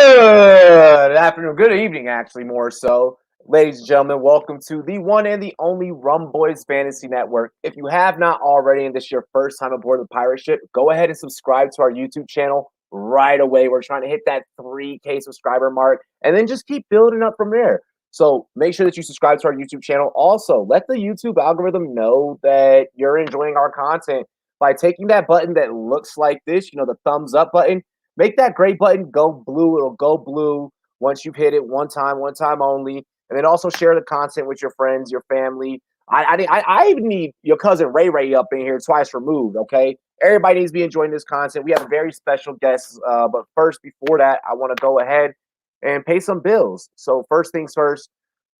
Good afternoon, good evening, actually, more so. Ladies and gentlemen, welcome to the one and the only Rum Boys Fantasy Network. If you have not already and this is your first time aboard the pirate ship, go ahead and subscribe to our YouTube channel right away. We're trying to hit that 3K subscriber mark and then just keep building up from there. So make sure that you subscribe to our YouTube channel. Also, let the YouTube algorithm know that you're enjoying our content by taking that button that looks like this, the thumbs up button. Make that gray button go blue. It'll go blue once you've hit it one time only. And then also share the content with your friends, your family. I even need your cousin Ray Ray up in here twice removed, okay? Everybody needs to be enjoying this content. We have a very special guest. But first, before that, I want to go ahead and pay some bills. So first things first,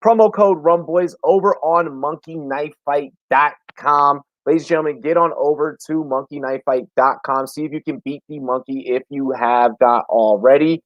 promo code RUMBOYS over on monkeyknifefight.com. Ladies and gentlemen, get on over to monkeyknifefight.com. See if you can beat the monkey if you have not already.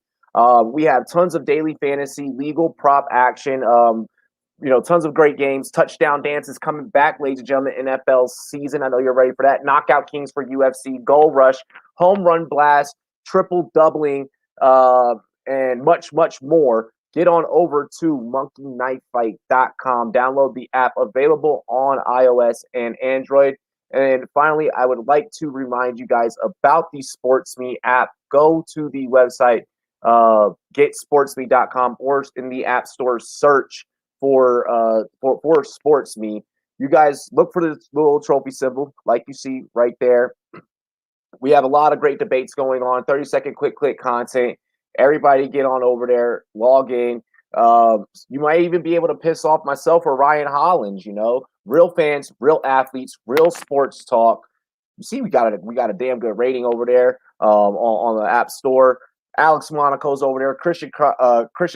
We have tons of daily fantasy, legal prop action, tons of great games. Touchdown dances coming back, ladies and gentlemen, NFL season. I know you're ready for that. Knockout Kings for UFC, Goal Rush, Home Run Blast, triple doubling, and much, much more. Get on over to monkeyknifefight.com. Download the app available on iOS and Android. And finally, I would like to remind you guys about the SportsMe app. Go to the website, getsportsme.com, or in the App Store, search for SportsMe. You guys look for the little trophy symbol like you see right there. We have a lot of great debates going on, 30-second quick click content. Everybody get on over there, log in. You might even be able to piss off myself or Ryan Hollins, real fans, real athletes, real sports talk. You see, we got a damn good rating over there on the App Store. Alex Monaco's over there, Christian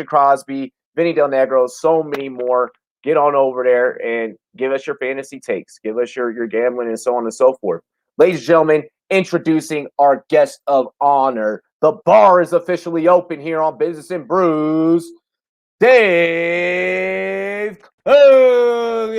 Crosby, Vinny Del Negro, so many more. Get on over there and give us your fantasy takes. Give us your gambling and so on and so forth. Ladies and gentlemen, introducing our guest of honor. The bar is officially open here on Business and Brews. Dave Kluge.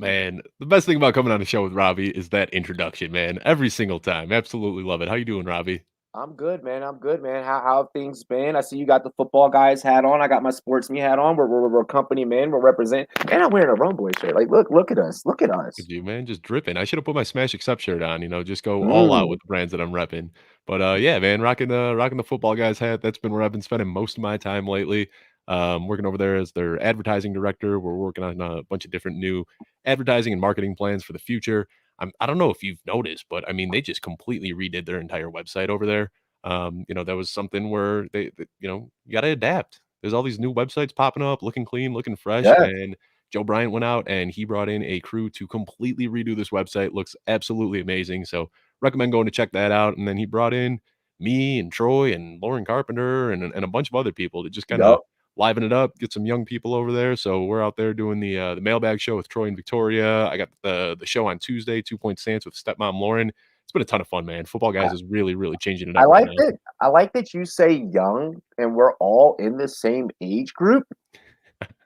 Man, the best thing about coming on the show with Robbie is that introduction, man. Every single time. Absolutely love it. How you doing, Robbie? I'm good, man. How have things been? I see you got the football guys hat on. I got my SportsMe hat on. We're company men. We're representing. And I'm wearing a Rum Boy shirt. Like, look at us. Look at us. Look at you, man. Just dripping. I should have put my Smash Accept shirt on, just go all out with the brands that I'm repping. But yeah, man, rocking the football guys hat. That's been where I've been spending most of my time lately. Working over there as their advertising director. We're working on a bunch of different new advertising and marketing plans for the future. I don't know if you've noticed, but I mean, they just completely redid their entire website over there. That was something where you got to adapt. There's all these new websites popping up, looking clean, looking fresh, Yeah. and Joe Bryant went out and he brought in a crew to completely redo this website. Looks absolutely amazing. So recommend going to check that out. And then he brought in me and Troy and Lauren Carpenter and a bunch of other people to just kind of liven it up, get some young people over there. So we're out there doing the mailbag show with Troy and Victoria. I got the show on Tuesday, 2-Point Stance with stepmom Lauren. It's been a ton of fun, man. Football guys is really, really changing it up right now. I like that you say young and we're all in the same age group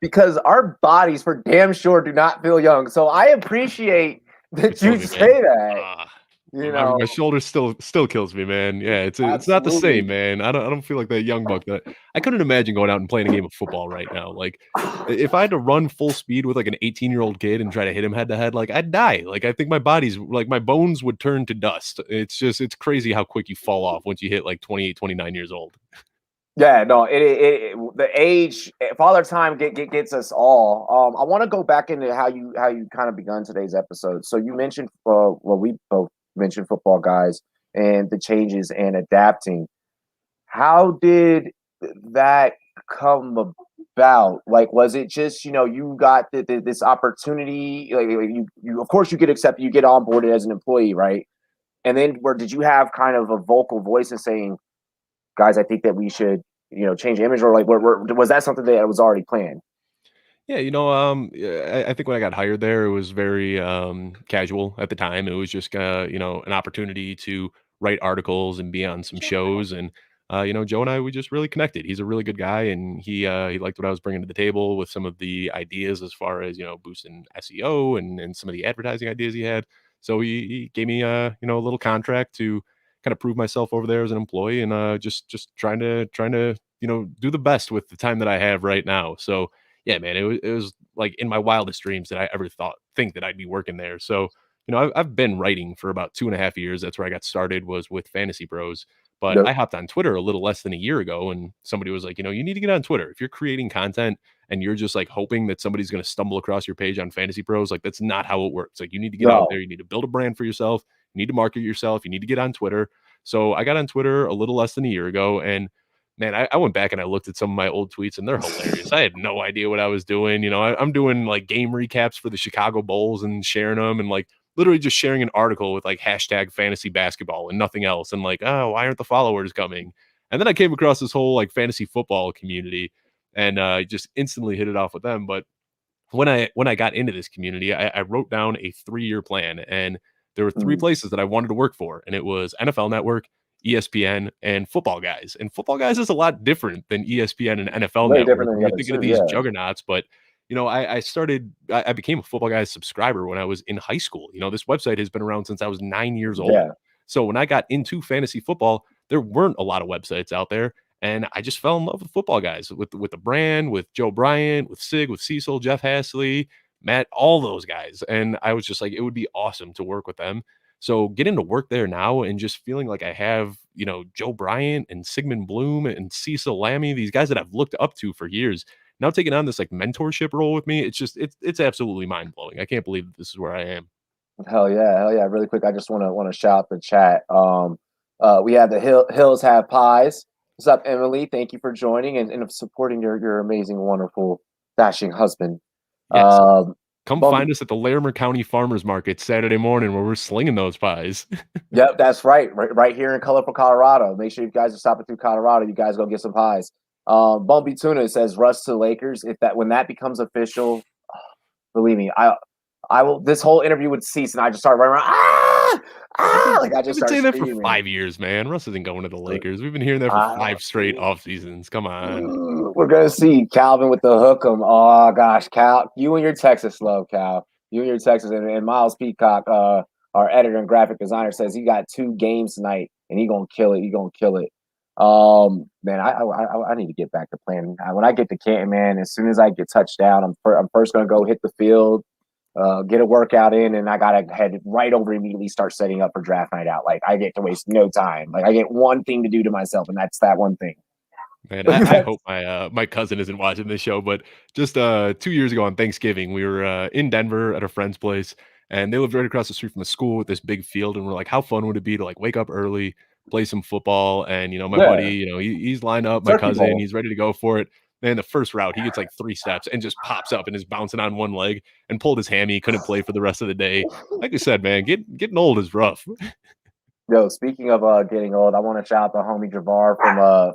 because our bodies for damn sure do not feel young. So I appreciate that you say that. My shoulder still kills me, man. Yeah, it's not the same, man. I don't feel like that young buck. That I couldn't imagine going out and playing a game of football right now. Like, if I had to run full speed with like an 18-year-old kid and try to hit him head to head, like I'd die. Like I think my bones would turn to dust. It's crazy how quick you fall off once you hit like 28, 29 years old. Yeah, no, the age, father time gets us all. I want to go back into how you kind of begun today's episode. So you mentioned, we both mentioned football guys and the changes and adapting. How did that come about? Like, was it just you got this opportunity? Like you of course you get accepted, you get onboarded as an employee, right? And then did you have kind of a vocal voice in saying, guys, I think that we should, change the image, or like, was that something that was already planned? Yeah, I think when I got hired there, it was very casual at the time. It was just an opportunity to write articles and be on some shows, and Joe and I, we just really connected. He's a really good guy, and he liked what I was bringing to the table with some of the ideas as far as boosting SEO and some of the advertising ideas he had. So he gave me a little contract to kind of prove myself over there as an employee, and just trying to do the best with the time that I have right now. So yeah, man, it was like in my wildest dreams that I ever think that I'd be working there. So I've been writing for about 2.5 years. That's where I got started, was with Fantasy Bros. But Yep. I hopped on Twitter a little less than a year ago, and somebody was like, you need to get on Twitter. If you're creating content and you're just like hoping that somebody's going to stumble across your page on Fantasy Pros, like that's not how it works. Like you need to get out No. there, you need to build a brand for yourself, you need to market yourself, you need to get on Twitter. So I got on Twitter a little less than a year ago, and man, I went back and I looked at some of my old tweets, and they're hilarious. I had no idea what I was doing. I'm doing like game recaps for the Chicago Bulls and sharing them, and like literally just sharing an article with like hashtag fantasy basketball and nothing else. And like, oh, why aren't the followers coming? And then I came across this whole like fantasy football community, and just instantly hit it off with them. But when I got into this community, I wrote down a 3-year plan, and there were three Mm. places that I wanted to work for, and it was NFL Network, ESPN, and Football Guys. And Football Guys is a lot different than ESPN and NFL Very Network. different than And the you're other thinking of two. these Yeah. juggernauts, but I became a Football Guys subscriber when I was in high school. This website has been around since I was 9 years old. Yeah. So when I got into fantasy football, there weren't a lot of websites out there. And I just fell in love with Football Guys, with the brand, with Joe Bryant, with Sig, with Cecil, Jeff Hasley, Matt, all those guys. And I was just like, it would be awesome to work with them. So getting to work there now and just feeling like I have, Joe Bryant and Sigmund Bloom and Cecil Lammy, these guys that I've looked up to for years, now taking on this like mentorship role with me, it's absolutely mind blowing. I can't believe that this is where I am. Hell yeah, hell yeah. Really quick, I just want to shout the chat. We have the Hills Have Pies. What's up, Emily? Thank you for joining and supporting your amazing, wonderful, dashing husband. Yes. Um, Come Bumpy, find us at the Larimer County Farmers Market Saturday morning where we're slinging those pies. yep, that's right here in colorful Colorado. Make sure you guys are stopping through Colorado. You guys go get some pies. Bumpy Tuna says Russ to the Lakers. When that becomes official, believe me, I will. This whole interview would cease, and I just start running around. Like I I've just been start saying that for screaming. 5 years, man. Russ isn't going to the Lakers. We've been hearing that for 5 straight off seasons. Come on. We're gonna see Calvin with the hook'em. Oh gosh, Cal, you and your Texas love, Cal. You and your Texas, and Miles Peacock, our editor and graphic designer, says he got 2 games tonight, and he gonna kill it. He gonna kill it. Man, I need to get back to playing. When I get to Canton, man, as soon as I get touchdown, I'm first gonna go hit the field, get a workout in, and I gotta head right over immediately, start setting up for draft night out. Like I get to waste no time. Like I get one thing to do to myself, and that's that one thing. Man, I hope my cousin isn't watching this show, but just 2 years ago on Thanksgiving, we were in Denver at a friend's place, and they lived right across the street from the school with this big field, and we're like, how fun would it be to like wake up early, play some football, and my buddy, Yeah, he's lined up, my Turkey cousin, Bowl. he's ready to go for it. Man, the first route, he gets like 3 steps and just pops up and is bouncing on one leg and pulled his hammy, couldn't play for the rest of the day. Like I said, man, getting old is rough. Yo, speaking of getting old, I want to shout out the homie Javar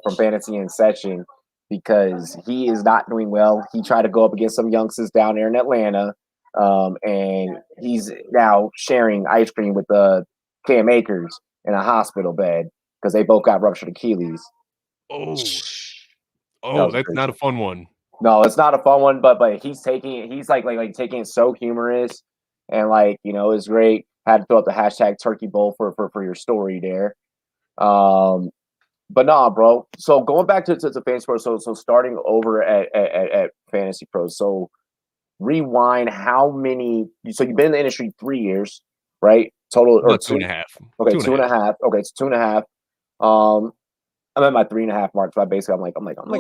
from Fantasy in Session because he is not doing well. He tried to go up against some youngsters down there in Atlanta, and he's now sharing ice cream with Cam Akers in a hospital bed because they both got ruptured Achilles. Oh, That was that's not crazy. a fun one. No, it's not a fun one, but he's taking it. He's like taking it so humorous, and it's great. Had to throw up the hashtag Turkey Bowl for your story there. But nah, bro. So going back to Fantasy Pros, so starting over at Fantasy Pros. So rewind, how many? So you've been in the industry 3 years, right? Total or About two two? and a half. Okay, Two and a half. 2.5. Okay, it's 2.5. I'm at my 3.5 mark. So Well,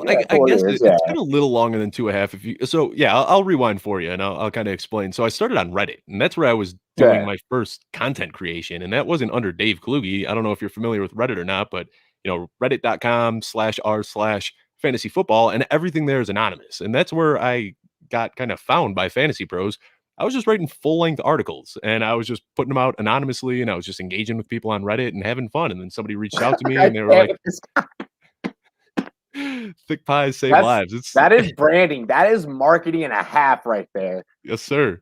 yeah, I 4 guess years. Yeah, it's been a little longer than 2.5 if you so, yeah, I'll rewind for you, and I'll kinda explain. So I started on Reddit, and that's where I was doing yeah. my first content creation, and that wasn't under Dave Kluge. I don't know if you're familiar with Reddit or not, but, reddit.com/r/fantasy football, and everything there is anonymous, and that's where I got kind of found by Fantasy Pros. I was just writing full-length articles, and I was just putting them out anonymously, and I was just engaging with people on Reddit and having fun, and then somebody reached out to me, I and they were can't like, with this. thick pies save lives. It's That is branding. That is marketing and a half right there. yes, sir.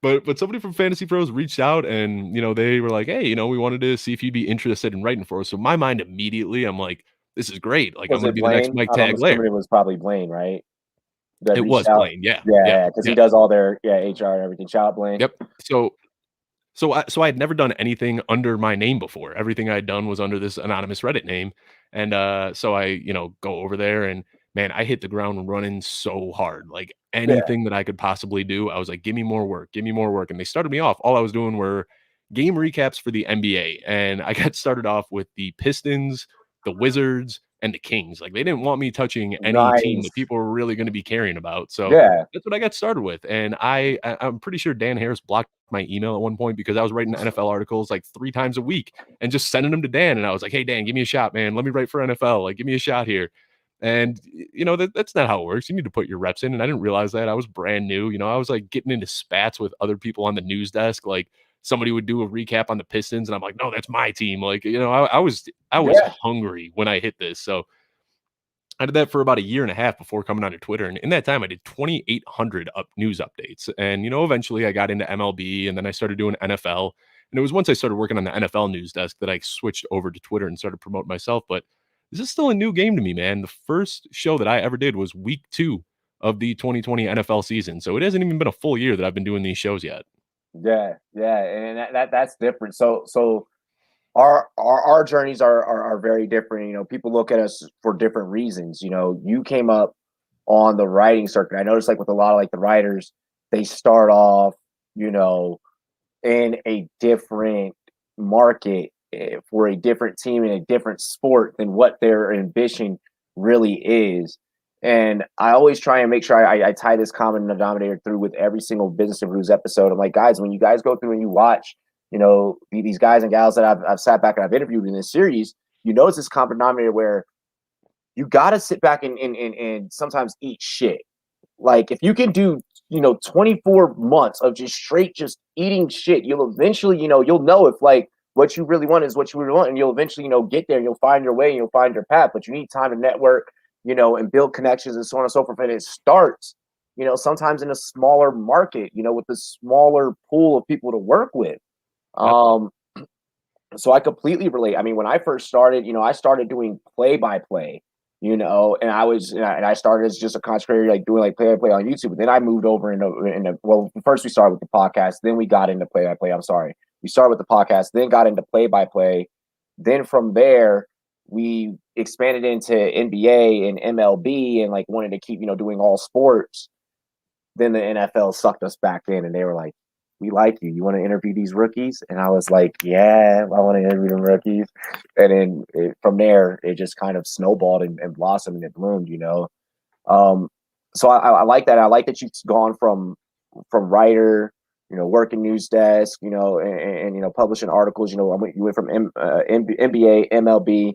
But somebody from Fantasy Pros reached out, and they were like, hey, we wanted to see if you'd be interested in writing for us. So my mind immediately, I'm like, this is great. Like I'm Was gonna it be the next Blaine? Mike I'm Tagliere. assuming it was probably Blaine, right? That It reached was out. Blaine. Yeah. Yeah, Yeah. yeah, because he Yeah. does all their HR and everything. Shout out Blaine. Yep. So So I had never done anything under my name before. Everything I'd done was under this anonymous Reddit name, and so I go over there, and man, I hit the ground running so hard. Like Yeah, anything that I could possibly do, I was like, give me more work. And they started me off. All I was doing were game recaps for the NBA, and I got started off with the Pistons, the Wizards, and the Kings. Like they didn't want me touching any team that nice. people were really going to be caring about. So Yeah, that's what I got started with. And I'm pretty sure Dan Harris blocked my email at one point because I was writing NFL articles like 3 times a week and just sending them to Dan. And I was like, "Hey Dan, give me a shot, man. Let me write for NFL. Like, give me a shot here." And that's not how it works. You need to put your reps in. And I didn't realize that. I was brand new. I was like getting into spats with other people on the news desk. Like somebody would do a recap on the Pistons, and I'm like, "No, that's my team." Like, I was yeah, hungry when I hit this. So I did that for about a year and a half before coming onto Twitter. And in that time, I did 2,800 news updates. And, eventually I got into MLB, and then I started doing NFL. And it was once I started working on the NFL news desk that I switched over to Twitter and started promoting myself. But this is still a new game to me, man. The first show that I ever did was week 2 of the 2020 NFL season. So it hasn't even been a full year that I've been doing these shows yet. yeah, and that's different. So our journeys are very different. People look at us for different reasons. You came up on the writing circuit. I noticed like with a lot of like the writers, they start off, in a different market for a different team in a different sport than what their ambition really is. And I always try and make sure I tie this common denominator through with every single Business and Brews episode. I'm like, guys, when you guys go through and you watch, these guys and gals that I've sat back and I've interviewed in this series, notice this common denominator where you got to sit back and sometimes eat shit. Like if you can do, 24 months of just straight just eating shit, you'll eventually, you'll know if like what you really want is what you really want, and you'll eventually, get there and you'll find your way and you'll find your path. But you need time to network, and build connections and so on and so forth. And it starts, sometimes in a smaller market, with a smaller pool of people to work with. Yep. Um, so I completely relate. I mean, when I first started, I started doing play by play, and I started as just a content creator, like doing like play by play on YouTube. But then I moved over well, first we started with the podcast, then we got into play by play. I'm sorry. We started with the podcast, then got into play by play. Then from there, we expanded into NBA and MLB and like wanted to keep, doing all sports. Then the NFL sucked us back in and they were like, we like you. You want to interview these rookies? And I was like, yeah, I want to interview them rookies. And then from there, it just kind of snowballed and blossomed and it bloomed, So I like that. I like that you've gone from writer, working news desk, and publishing articles. You went from NBA, MLB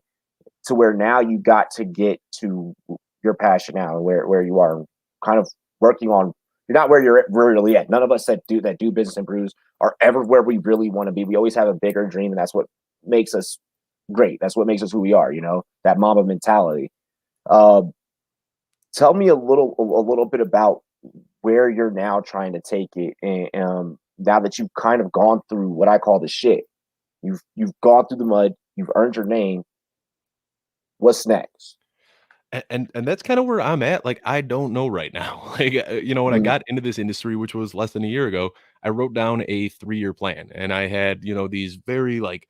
to where now you got to get to your passion now and where you are kind of working on. You're not where you're really at. None of us that do Business and Brews are ever where we really want to be. We always have a bigger dream, and that's what makes us great. That's what makes us who we are. That Mamba mentality. Tell me a little bit about where you're now trying to take it, and now that you've kind of gone through what I call the shit. You've gone through the mud. You've earned your name. What's next? And that's kind of where I'm at. Like, I don't know right now. Like, when I Mm, got into this industry, which was less than a year ago, I wrote down a 3-year plan, and I had, these very like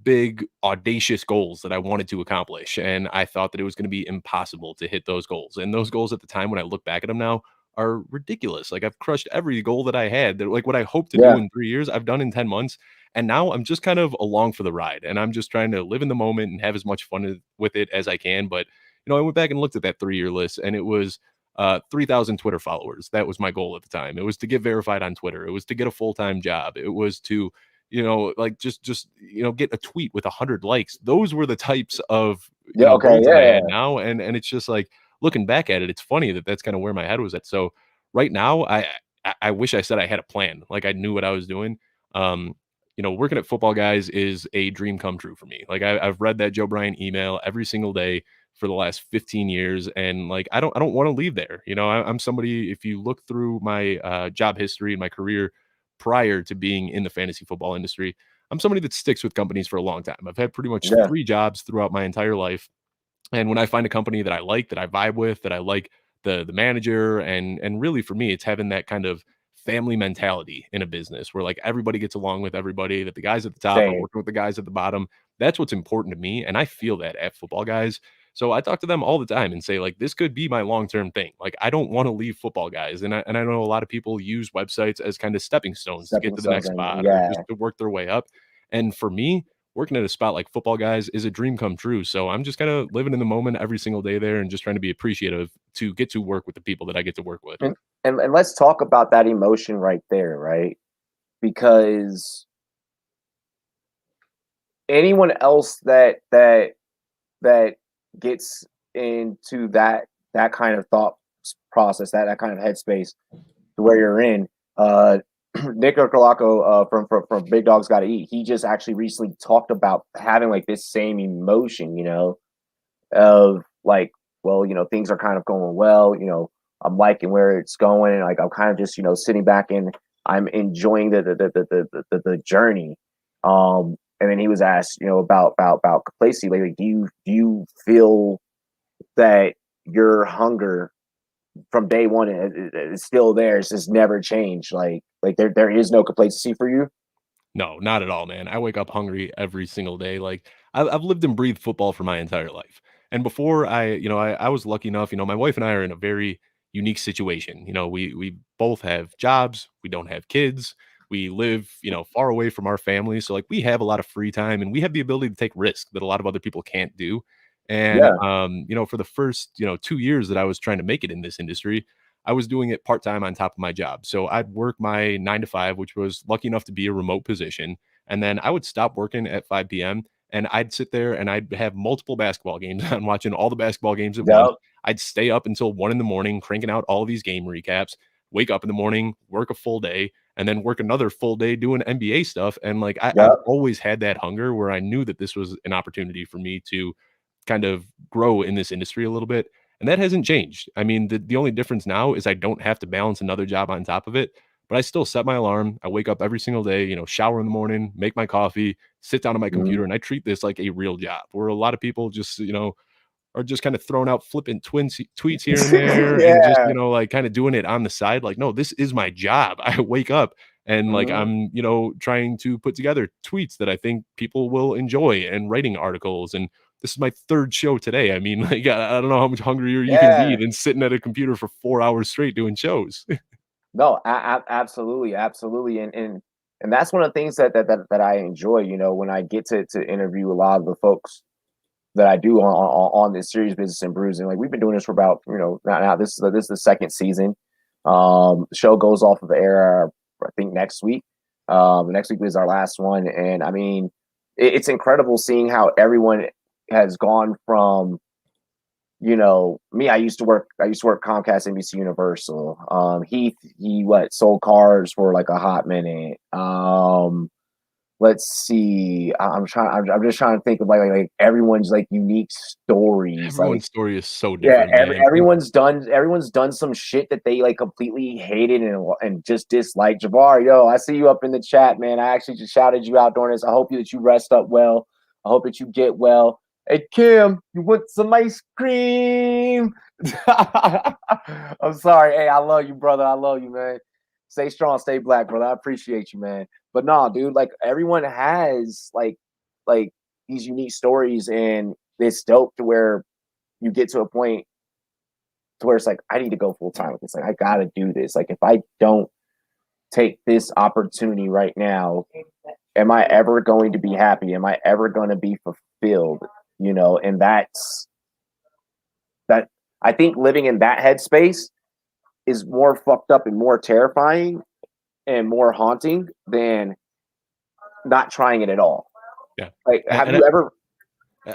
big, audacious goals that I wanted to accomplish. And I thought that it was going to be impossible to hit those goals. And those goals at the time, when I look back at them now, are ridiculous. Like, I've crushed every goal that I had. That, like, what I hoped to do yeah, in 3 years, I've done in 10 months. And now I'm just kind of along for the ride. And I'm just trying to live in the moment and have as much fun with it as I can. But I went back and looked at that 3-year list, and it was 3,000 Twitter followers. That was my goal at the time. It was to get verified on Twitter. It was to get a full-time job. It was to, like just get a tweet with 100 likes. Those were the types of, yeah, okay, goals that I yeah, had now. And it's just like looking back at it, it's funny that that's kind of where my head was at. So right now, I wish I said I had a plan. Like I knew what I was doing. Um, working at Football Guys is a dream come true for me. Like I've read that Joe Bryant email every single day for the last 15 years. And like, I don't want to leave there. I'm somebody, if you look through my job history and my career prior to being in the fantasy football industry, I'm somebody that sticks with companies for a long time. I've had pretty much yeah, 3 jobs throughout my entire life. And when I find a company that I like, that I vibe with, that I like the manager, and really for me, it's having that kind of family mentality in a business where like everybody gets along with everybody, that the guys at the top are Same. working with the guys at the bottom. That's what's important to me. And I feel that at Football Guys. So I talk to them all the time and say, like, this could be my long-term thing. Like, I don't want to leave Football Guys. And I know a lot of people use websites as kind of stepping stones to get Stepping to the stones next and spot or yeah. just to work their way up. And for me, working at a spot like Football Guys is a dream come true. So I'm just kind of living in the moment every single day there and just trying to be appreciative to get to work with the people that I get to work with. And let's talk about that emotion right there, right? Because anyone else that gets into that kind of thought process, that kind of headspace where you're in, Nick Urcalaco from Big Dogs Gotta Eat, he just actually recently talked about having like this same emotion, you know, of like, well, you know, things are kind of going well, you know, I'm liking where it's going, and like I'm kind of just, you know, sitting back and I'm enjoying the journey. And then he was asked, you know, about complacency. Like, do you feel that your hunger from day one is still there? It's just never changed. Like there is no complacency for you. No, not at all, man. I wake up hungry every single day. Like I've lived and breathed football for my entire life. And before I was lucky enough, my wife and I are in a very unique situation. We both have jobs. We don't have kids. We live, far away from our family. So like we have a lot of free time and we have the ability to take risks that a lot of other people can't do. And, Yeah. for the first, 2 years that I was trying to make it in this industry, I was doing it part time on top of my job. So I'd work my 9 to 5, which was lucky enough to be a remote position. And then I would stop working at 5 p.m. and I'd sit there and I'd have multiple basketball games on, watching all the basketball games at once. Yep. I'd stay up until 1 a.m, cranking out all of these game recaps, wake up in the morning, work a full day, and then work another full day doing NBA stuff. And like I've Yep. always had that hunger where I knew that this was an opportunity for me to kind of grow in this industry a little bit. And that hasn't changed. I mean, the only difference now is I don't have to balance another job on top of it, but I still set my alarm. I wake up every single day, shower in the morning, make my coffee, sit down on my Mhm. computer, and I treat this like a real job where a lot of people just, are just kind of throwing out flippant tweets here and there and just, Yeah. like kind of doing it on the side. Like, no, this is my job. I wake up and like Mhm. I'm, trying to put together tweets that I think people will enjoy and writing articles. And this is my third show today. I mean, like, I don't know how much hungrier you can be Yeah. than sitting at a computer for 4 hours straight doing shows. No, absolutely, absolutely, and that's one of the things that I enjoy. You know, when I get to interview a lot of the folks that I do on this series, Business and Brews, and like we've been doing this for about now this is the second season. The show goes off of the air, I think next week. Next week is our last one, and I mean, it's incredible seeing how everyone has gone from me. I used to work Comcast, NBC Universal. He sold cars for like a hot minute. Let's see. I'm just trying to think of like everyone's like unique stories. Like Everyone's story is so yeah, different, man. everyone's done some shit that they like completely hated and just disliked. Javar, yo, I see you up in the chat, man. I actually just shouted you out during this. I hope that you rest up well. I hope that you get well. Hey Kim, you want some ice cream? I'm sorry. Hey, I love you, brother. I love you, man. Stay strong, stay black, brother. I appreciate you, man. But no, dude, like everyone has like these unique stories, and it's dope to where you get to a point to where it's like, I need to go full time with this. Like, I gotta do this. Like, if I don't take this opportunity right now, am I ever going to be happy? Am I ever going to be fulfilled? And that's that. I think living in that headspace is more fucked up and more terrifying and more haunting than not trying it at all. Yeah. Like, have And you ever?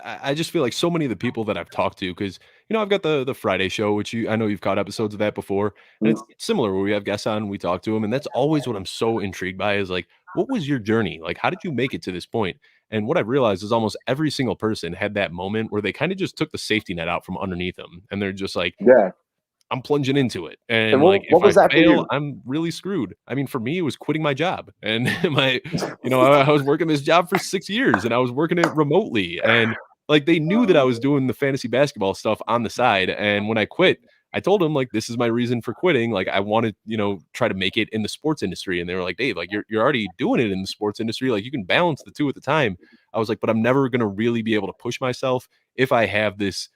I just feel like so many of the people that I've talked to, because I've got the Friday show, which I know you've caught episodes of that before, and it's similar where we have guests on, we talk to them, and that's always what I'm so intrigued by is like, what was your journey? Like, how did you make it to this point? And what I've realized is almost every single person had that moment where they kind of just took the safety net out from underneath them, and they're just like, Yeah. I'm plunging into it. And And like, what if I was that for fail, you? I'm really screwed. I mean, for me, it was quitting my job. And I was working this job for 6 years and I was working it remotely. And like, they knew that I was doing the fantasy basketball stuff on the side. And when I quit, I told them like, this is my reason for quitting. Like I want to, try to make it in the sports industry. And they were like, Dave, like you're already doing it in the sports industry. Like you can balance the two at the time. I was like, but I'm never going to really be able to push myself if I have this,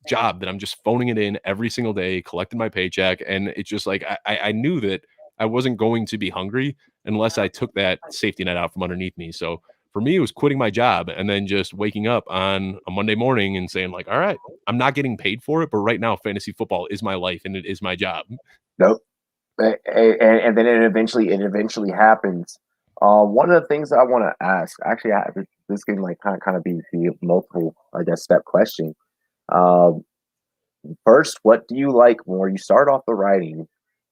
job that I'm just phoning it in every single day, collecting my paycheck. And it's just like, I knew that I wasn't going to be hungry unless I took that safety net out from underneath me. So for me, it was quitting my job and then just waking up on a Monday morning and saying like, all right, I'm not getting paid for it, but right now fantasy football is my life and it is my job. Nope. And then it eventually happens. One of the things that I want to ask, actually, this can like kind of be the multiple, I guess, step question. First, what do you like more? You start off the writing,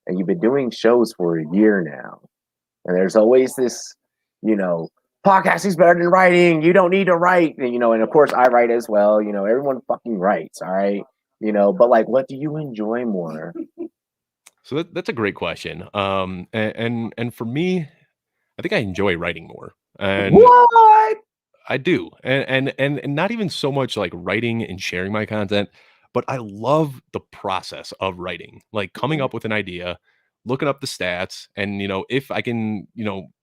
and you've been doing shows for a year now, and there's always this, podcasting is better than writing. You don't need to write, and of course I write as well. Everyone fucking writes, all right. But like, what do you enjoy more? So that's a great question. And for me, I think I enjoy writing more. And What? I do. And not even so much like writing and sharing my content, but I love the process of writing. Like coming up with an idea, looking up the stats, and if I can,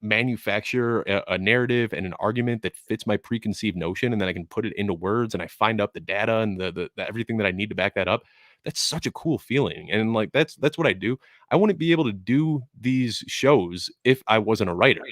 manufacture a narrative and an argument that fits my preconceived notion, and then I can put it into words and I find out the data and the everything that I need to back that up. That's such a cool feeling. And like that's what I do. I wouldn't be able to do these shows if I wasn't a writer.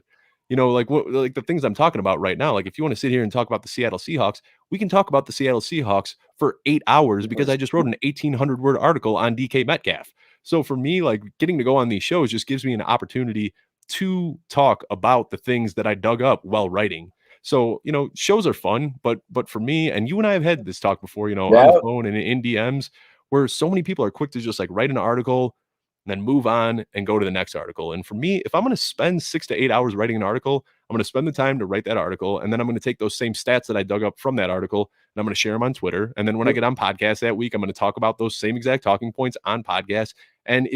Like the things I'm talking about right now. Like if you want to sit here and talk about the Seattle Seahawks, we can talk about the Seattle Seahawks for 8 hours because I just wrote an 1,800 word article on DK Metcalf. So for me, like getting to go on these shows just gives me an opportunity to talk about the things that I dug up while writing. So, shows are fun, but for me, and you and I have had this talk before, on the Yeah. phone and in DMs, where so many people are quick to just like write an article and then move on and go to the next article. And for me, if I'm going to spend 6 to 8 hours writing an article, I'm going to spend the time to write that article. And then I'm going to take those same stats that I dug up from that article and I'm going to share them on Twitter. And then when I get on podcasts that week, I'm going to talk about those same exact talking points on podcasts. And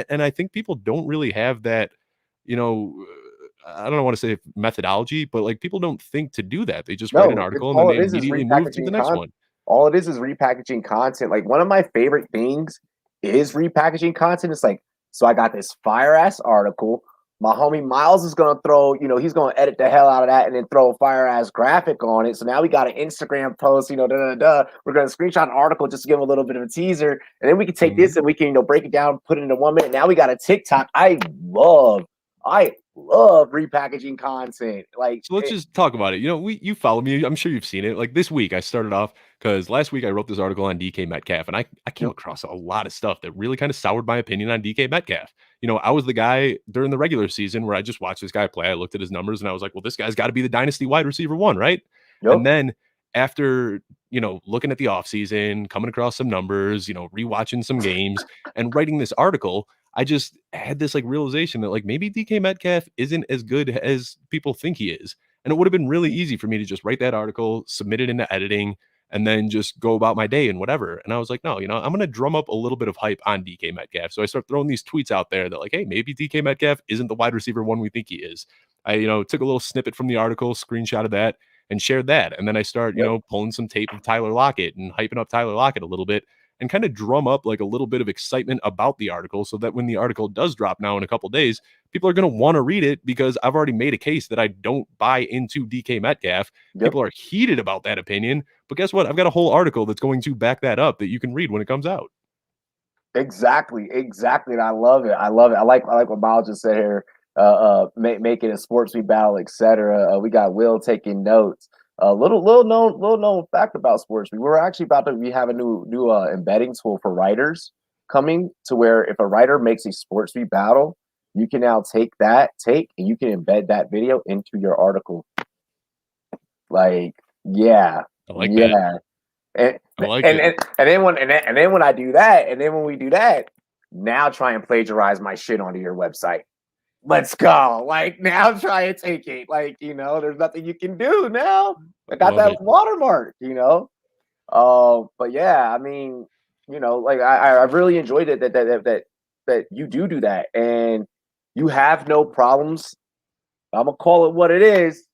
and I think people don't really have that, I don't want to say methodology, but like people don't think to do that. They just write an No, article and then all they it is immediately move to the repackaging next content. one. All it is repackaging content. Like one of my favorite things is repackaging content. It's like, so I got this fire ass article. My homie Miles is gonna throw, he's gonna edit the hell out of that and then throw a fire ass graphic on it. So now we got an Instagram post, We're gonna screenshot an article just to give a little bit of a teaser, and then we can take this and we can, break it down, put it into 1 minute. Now we got a TikTok. I love repackaging content. Like, So let's just talk about it. You follow me. I'm sure you've seen it. Like this week, I started off because last week I wrote this article on DK Metcalf, and I came across a lot of stuff that really kind of soured my opinion on DK Metcalf. I was the guy during the regular season where I just watched this guy play. I looked at his numbers and I was like, well, this guy's got to be the dynasty wide receiver one, right? Yep. And then after, looking at the offseason, coming across some numbers, rewatching some games and writing this article, I just had this like realization that like maybe DK Metcalf isn't as good as people think he is. And it would have been really easy for me to just write that article, submit it into editing, and then just go about my day and whatever. And I was like, no, I'm going to drum up a little bit of hype on DK Metcalf. So I start throwing these tweets out there that like, hey, maybe DK Metcalf isn't the wide receiver one we think he is. I, took a little snippet from the article, screenshotted that and shared that. And then I start, pulling some tape of Tyler Lockett and hyping up Tyler Lockett a little bit and kind of drum up like a little bit of excitement about the article so that when the article does drop now in a couple days, people are going to want to read it because I've already made a case that I don't buy into DK Metcalf. People are heated about that opinion, but guess what? I've got a whole article that's going to back that up that you can read when it comes out. Exactly. And I love it. I like what Miles just said here. Making a SportsMe battle, etc. We got Will taking notes. Little known fact about SportsMe. We're actually we have a new embedding tool for writers coming to where if a writer makes a SportsMe battle, you can now take and you can embed that video into your article. Like, yeah, I like that. And then when I do that, and then when we do that, now try and plagiarize my shit onto your website. Let's go. Like now try and take it. Like, there's nothing you can do now. I got that watermark, But yeah, I mean, like I really enjoyed it that you do that and you have no problems. I'm gonna call it what it is.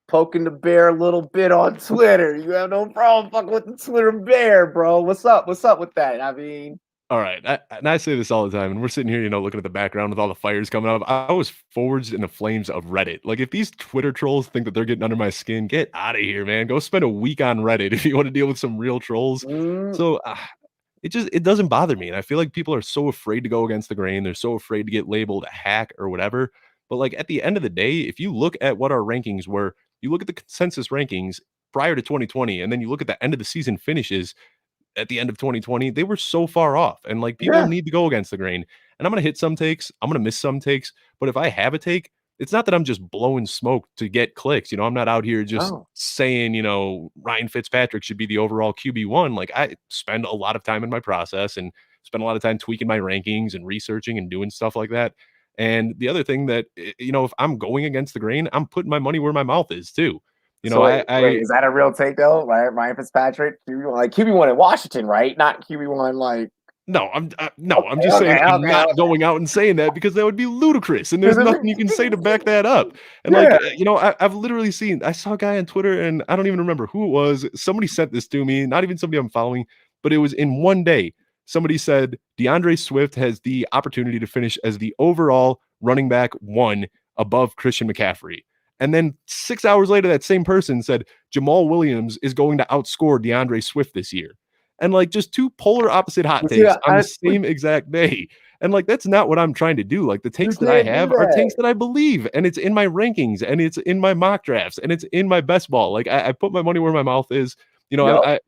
poking the bear a little bit on Twitter. You have no problem fucking with the Twitter bear, bro. What's up? What's up with that? I mean, All right, and I say this all the time, and we're sitting here, looking at the background with all the fires coming up. I was forged in the flames of Reddit. Like, if these Twitter trolls think that they're getting under my skin, get out of here, man. Go spend a week on Reddit if you want to deal with some real trolls. mm, So it doesn't bother me, and I feel like people are so afraid to go against the grain. They're so afraid to get labeled a hack or whatever. But like at the end of the day, if you look at what our rankings were, you look at the consensus rankings prior to 2020, and then you look at the end of the season finishes at the end of 2020, they were so far off. And like people yeah. need to go against the grain. And I'm going to hit some takes, I'm going to miss some takes. But if I have a take, it's not that I'm just blowing smoke to get clicks. I'm not out here just No. saying, Ryan Fitzpatrick should be the overall QB1. Like I spend a lot of time in my process and spend a lot of time tweaking my rankings and researching and doing stuff like that. And the other thing that, if I'm going against the grain, I'm putting my money where my mouth is too. So wait, I is that a real take though? Right, Ryan Fitzpatrick, QB1, like QB1 in Washington, right? Not QB1 like. No, I'm just saying Okay, I'm okay, not okay. going out and saying that because that would be ludicrous, and there's nothing you can say to back that up. And like, Yeah. I've literally seen. I saw a guy on Twitter, and I don't even remember who it was. Somebody sent this to me, not even somebody I'm following, but it was in one day. Somebody said DeAndre Swift has the opportunity to finish as the overall running back one above Christian McCaffrey. And then 6 hours later, that same person said Jamal Williams is going to outscore DeAndre Swift this year. And like just two polar opposite hot See, takes on the same exact day. And like that's not what I'm trying to do. Like the you takes that I can't do have are takes that. that I believe, and it's in my rankings, and it's in my mock drafts, and it's in my best ball. Like I put my money where my mouth is. Yep.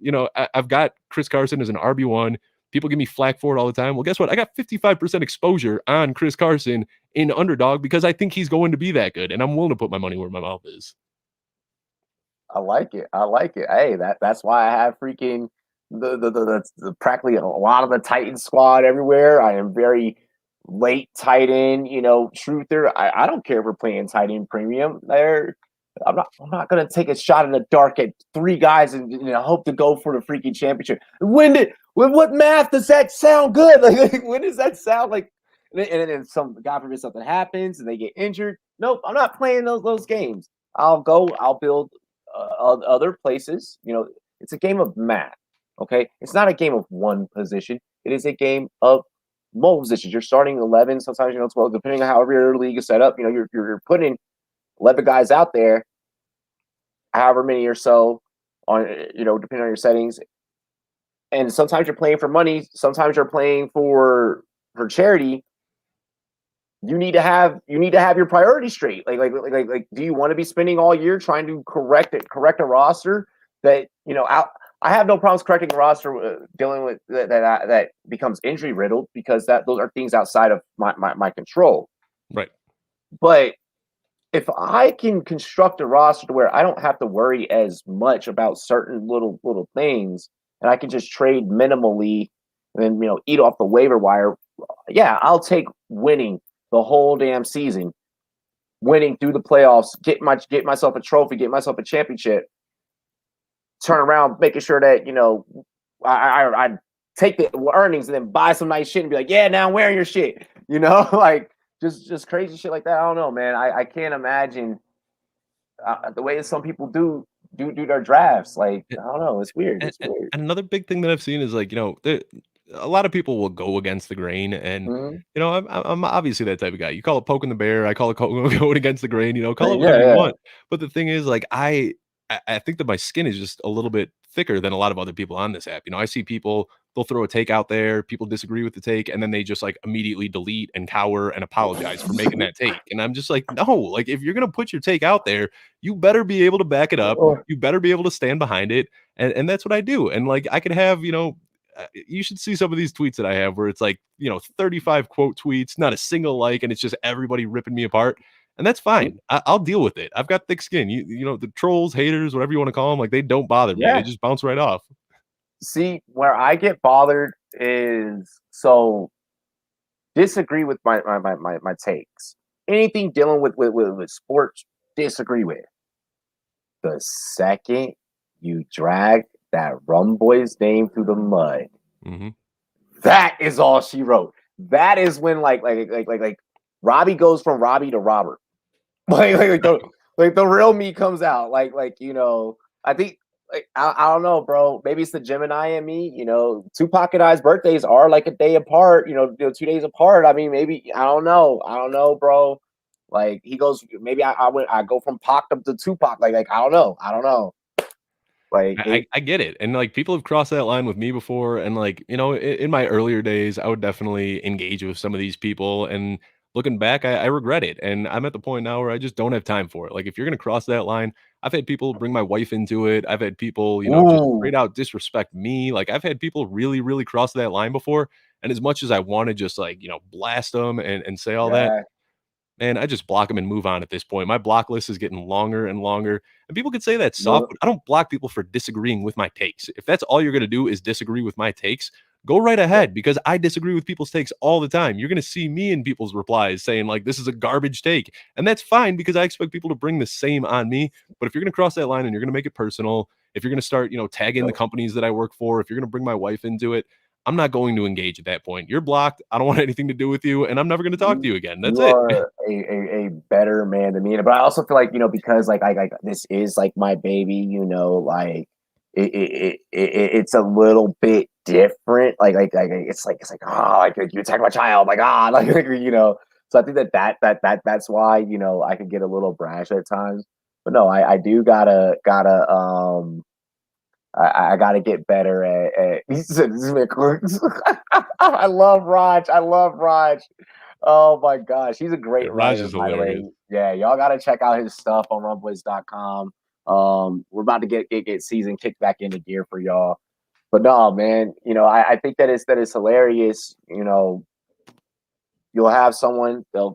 I've got Chris Carson as an RB1. People give me flack for it all the time. Well, guess what? I got 55% exposure on Chris Carson in underdog because I think he's going to be that good, and I'm willing to put my money where my mouth is. I like it. I like it. Hey, that's why I have freaking the practically a lot of the Titan squad everywhere. I am very late tight end, truther. I don't care if we're playing tight end premium. I'm not gonna take a shot in the dark at three guys and hope to go for the freaking championship. What math does that sound good? Like when does that sound like? And then some God forbid something happens and they get injured. Nope, I'm not playing those games. I'll build other places. It's a game of math. Okay, it's not a game of one position. It is a game of multiple positions. You're starting 11, sometimes 12, depending on how your league is set up. You're putting 11 guys out there, however many or so, on depending on your settings. And sometimes you're playing for money. Sometimes you're playing for charity. You need to have your priorities straight. Like, do you want to be spending all year trying to correct a roster that I have no problems correcting a roster dealing with that becomes injury riddled because those are things outside of my control. Right. But if I can construct a roster to where I don't have to worry as much about certain little things, and I can just trade minimally and eat off the waiver wire, yeah, I'll take winning the whole damn season, winning through the playoffs, get myself a trophy, get myself a championship, turn around, making sure that I take the earnings and then buy some nice shit and be like, yeah, now I'm wearing your shit, like just crazy shit like that. I don't know, man. I can't imagine the way that some people do their drafts. Like, I don't know, it's weird. It's weird. And another big thing that I've seen is like, a lot of people will go against the grain, and Mm-hmm. I'm obviously that type of guy. You call it poking the bear, I call it going against the grain. Call it whatever you Yeah. want. But the thing is, like, I think that my skin is just a little bit thicker than a lot of other people on this app. I see people, they'll throw a take out there, people disagree with the take, and then they just like immediately delete and cower and apologize for making that take. And I'm just like, no, like if you're gonna put your take out there, you better be able to back it up. You better be able to stand behind it. And that's what I do. And like I could have, you should see some of these tweets that I have where it's like, 35 quote tweets, not a single like, and it's just everybody ripping me apart. And that's fine. I'll deal with it. I've got thick skin. The trolls, haters, whatever you want to call them, like they don't bother me. They just bounce right off. See, where I get bothered is disagree with my takes. Anything dealing with sports, disagree with. The second you drag that Rum Boy's name through the mud, that is all she wrote. That is when like Robbie goes from Robbie to Robert. Like Like the real me comes out. I think I don't know, bro. Maybe it's the Gemini in me. Tupac and I's birthdays are like a day apart. 2 days apart. I mean, maybe I don't know. I don't know, bro. Like he goes, maybe I go from Pac up to Tupac. Like I don't know. I don't know. Like I get it, and, like, people have crossed that line with me before, and, like, in my earlier days, I would definitely engage with some of these people, and looking back, I regret it, and I'm at the point now where I just don't have time for it. Like, if you're gonna cross that line, I've had people bring my wife into it. I've had people, just ooh, straight out disrespect me. Like, I've had people really, really cross that line before, and as much as I wanna just, like, blast them and say all that, yeah, man, I just block them and move on at this point. My block list is getting longer and longer. And people could say that's soft, no, but I don't block people for disagreeing with my takes. If that's all you're going to do is disagree with my takes, go right yeah, ahead because I disagree with people's takes all the time. You're going to see me in people's replies saying, like, this is a garbage take. And that's fine because I expect people to bring the same on me. But if you're going to cross that line and you're going to make it personal, if you're going to start, tagging the no. companies that I work for, if you're going to bring my wife into it, I'm not going to engage at that point. You're blocked. I don't want anything to do with you, and I'm never going to talk to You you again. That's you it. are a better man than me, but I also feel like because like this is like my baby, like it's a little bit different. It's like like you attack my child, like like. So I think that's why I can get a little brash at times, but no, I do gotta I gotta get better at he said this man I love Raj. I love Raj. Oh my gosh, he's a Yeah, great Raj writer, is by the way. hilarious. Yeah, y'all gotta check out his stuff on rumboys.com. We're about to get season kicked back into gear for y'all. But no, man, I think that is hilarious. You'll have someone, they'll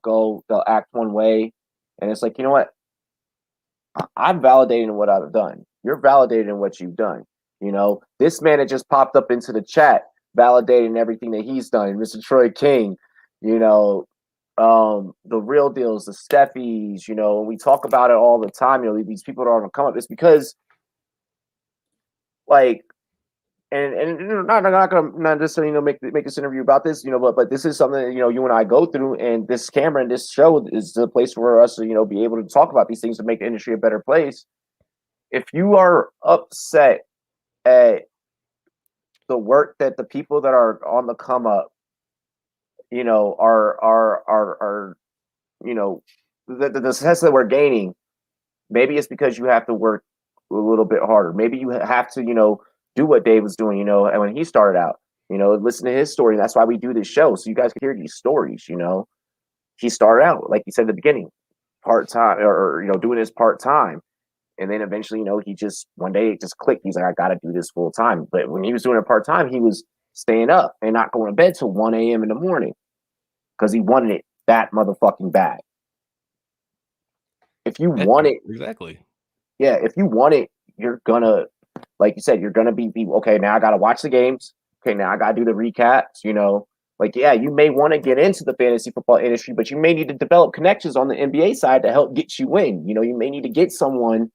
act one way, and it's like, you know what? I'm validating what I've done. You're validating what you've done. This man that just popped up into the chat, validating everything that he's done. Mr. Troy King, you know, the real deals, the Steffies, we talk about it all the time. These people that are gonna come up. It's because like and not gonna not necessarily make this interview about this, but this is something that, you and I go through, and this camera and this show is the place for us to be able to talk about these things to make the industry a better place. If you are upset at the work that the people that are on the come up, are the success that we're gaining, maybe it's because you have to work a little bit harder. Maybe you have to, do what Dave was doing, and when he started out, listen to his story. That's why we do this show, so you guys can hear these stories. He started out, like you said at the beginning, part time, or doing this part time. And then eventually, he just one day it just clicked. He's like, I got to do this full time. But when he was doing it part time, he was staying up and not going to bed till 1 a.m. in the morning because he wanted it that motherfucking bad. If you Yeah, want it, exactly. yeah, if you want it, you're gonna, like you said, you're gonna be okay. Now I got to watch the games. Okay, now I got to do the recaps. Like, yeah, you may want to get into the fantasy football industry, but you may need to develop connections on the NBA side to help get you in. You may need to get someone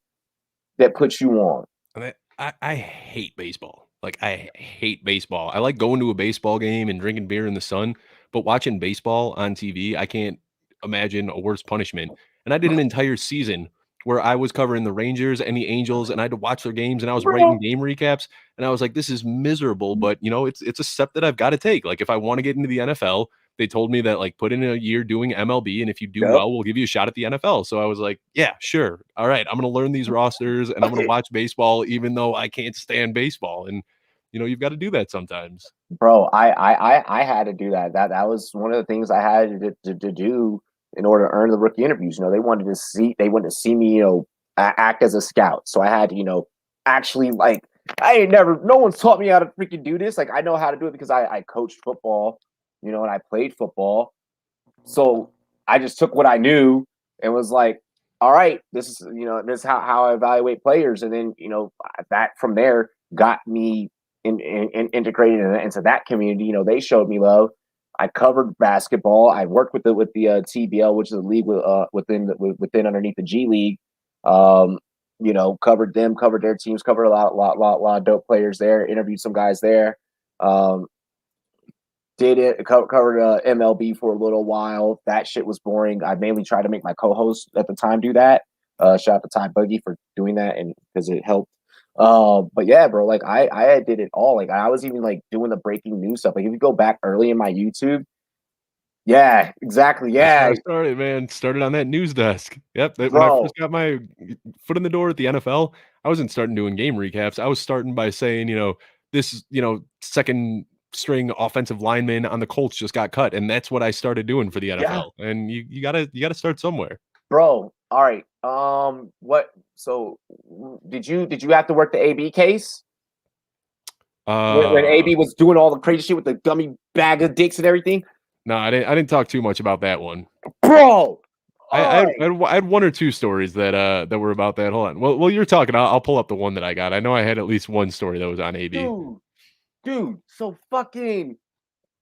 that puts you on. And I hate baseball. Like, I hate baseball. I like going to a baseball game and drinking beer in the sun, but watching baseball on TV, I can't imagine a worse punishment. And I did an entire season where I was covering the Rangers and the Angels, and I had to watch their games, and I was writing game recaps, and I was like, "This is miserable," but, it's a step that I've gotta take. Like, if I wanna get into the NFL, they told me that, like, put in a year doing MLB, and if you do Yep. well, we'll give you a shot at the NFL. So I was like, yeah, sure. All right. I'm going to learn these rosters and I'm going to watch baseball, even though I can't stand baseball. And, you've got to do that sometimes. Bro, I had to do that. That was one of the things I had to do in order to earn the rookie interviews. They wanted to see me, act as a scout. So I had to, actually, like, no one's taught me how to freaking do this. Like, I know how to do it because I coached football, and I played football. So I just took what I knew and was like, all right, this is how I evaluate players. And then, that from there got me integrated into that community. They showed me love. I covered basketball. I worked with the TBL, which is a league within underneath the G League. Covered them, covered their teams, covered a lot of dope players there. Interviewed some guys there. Did it covered MLB for a little while. That shit was boring. I mainly tried to make my co-host at the time do that. Shout out to Ty Buggy for doing that and because it helped. But yeah, bro, like I did it all. Like I was even like doing the breaking news stuff. Like if you go back early in my YouTube, yeah, exactly, That's where yeah, I started, man. Started on that news desk. Yep, that when I bro, first got my foot in the door at the NFL, I wasn't starting doing game recaps. I was starting by saying, this, second string offensive lineman on the Colts just got cut, and that's what I started doing for the yeah, NFL. And you gotta start somewhere. bro. All right, what? So did you have to work the AB case when Uh, AB was doing all the crazy shit with the gummy bag of dicks and everything, no, I didn't talk too much about that one. bro? I All I had right, I had I had 1 or 2 stories that were about that. Hold on. Well, you're talking. I'll pull up the one that I got. I know I had at least one story that was on AB. dude. So fucking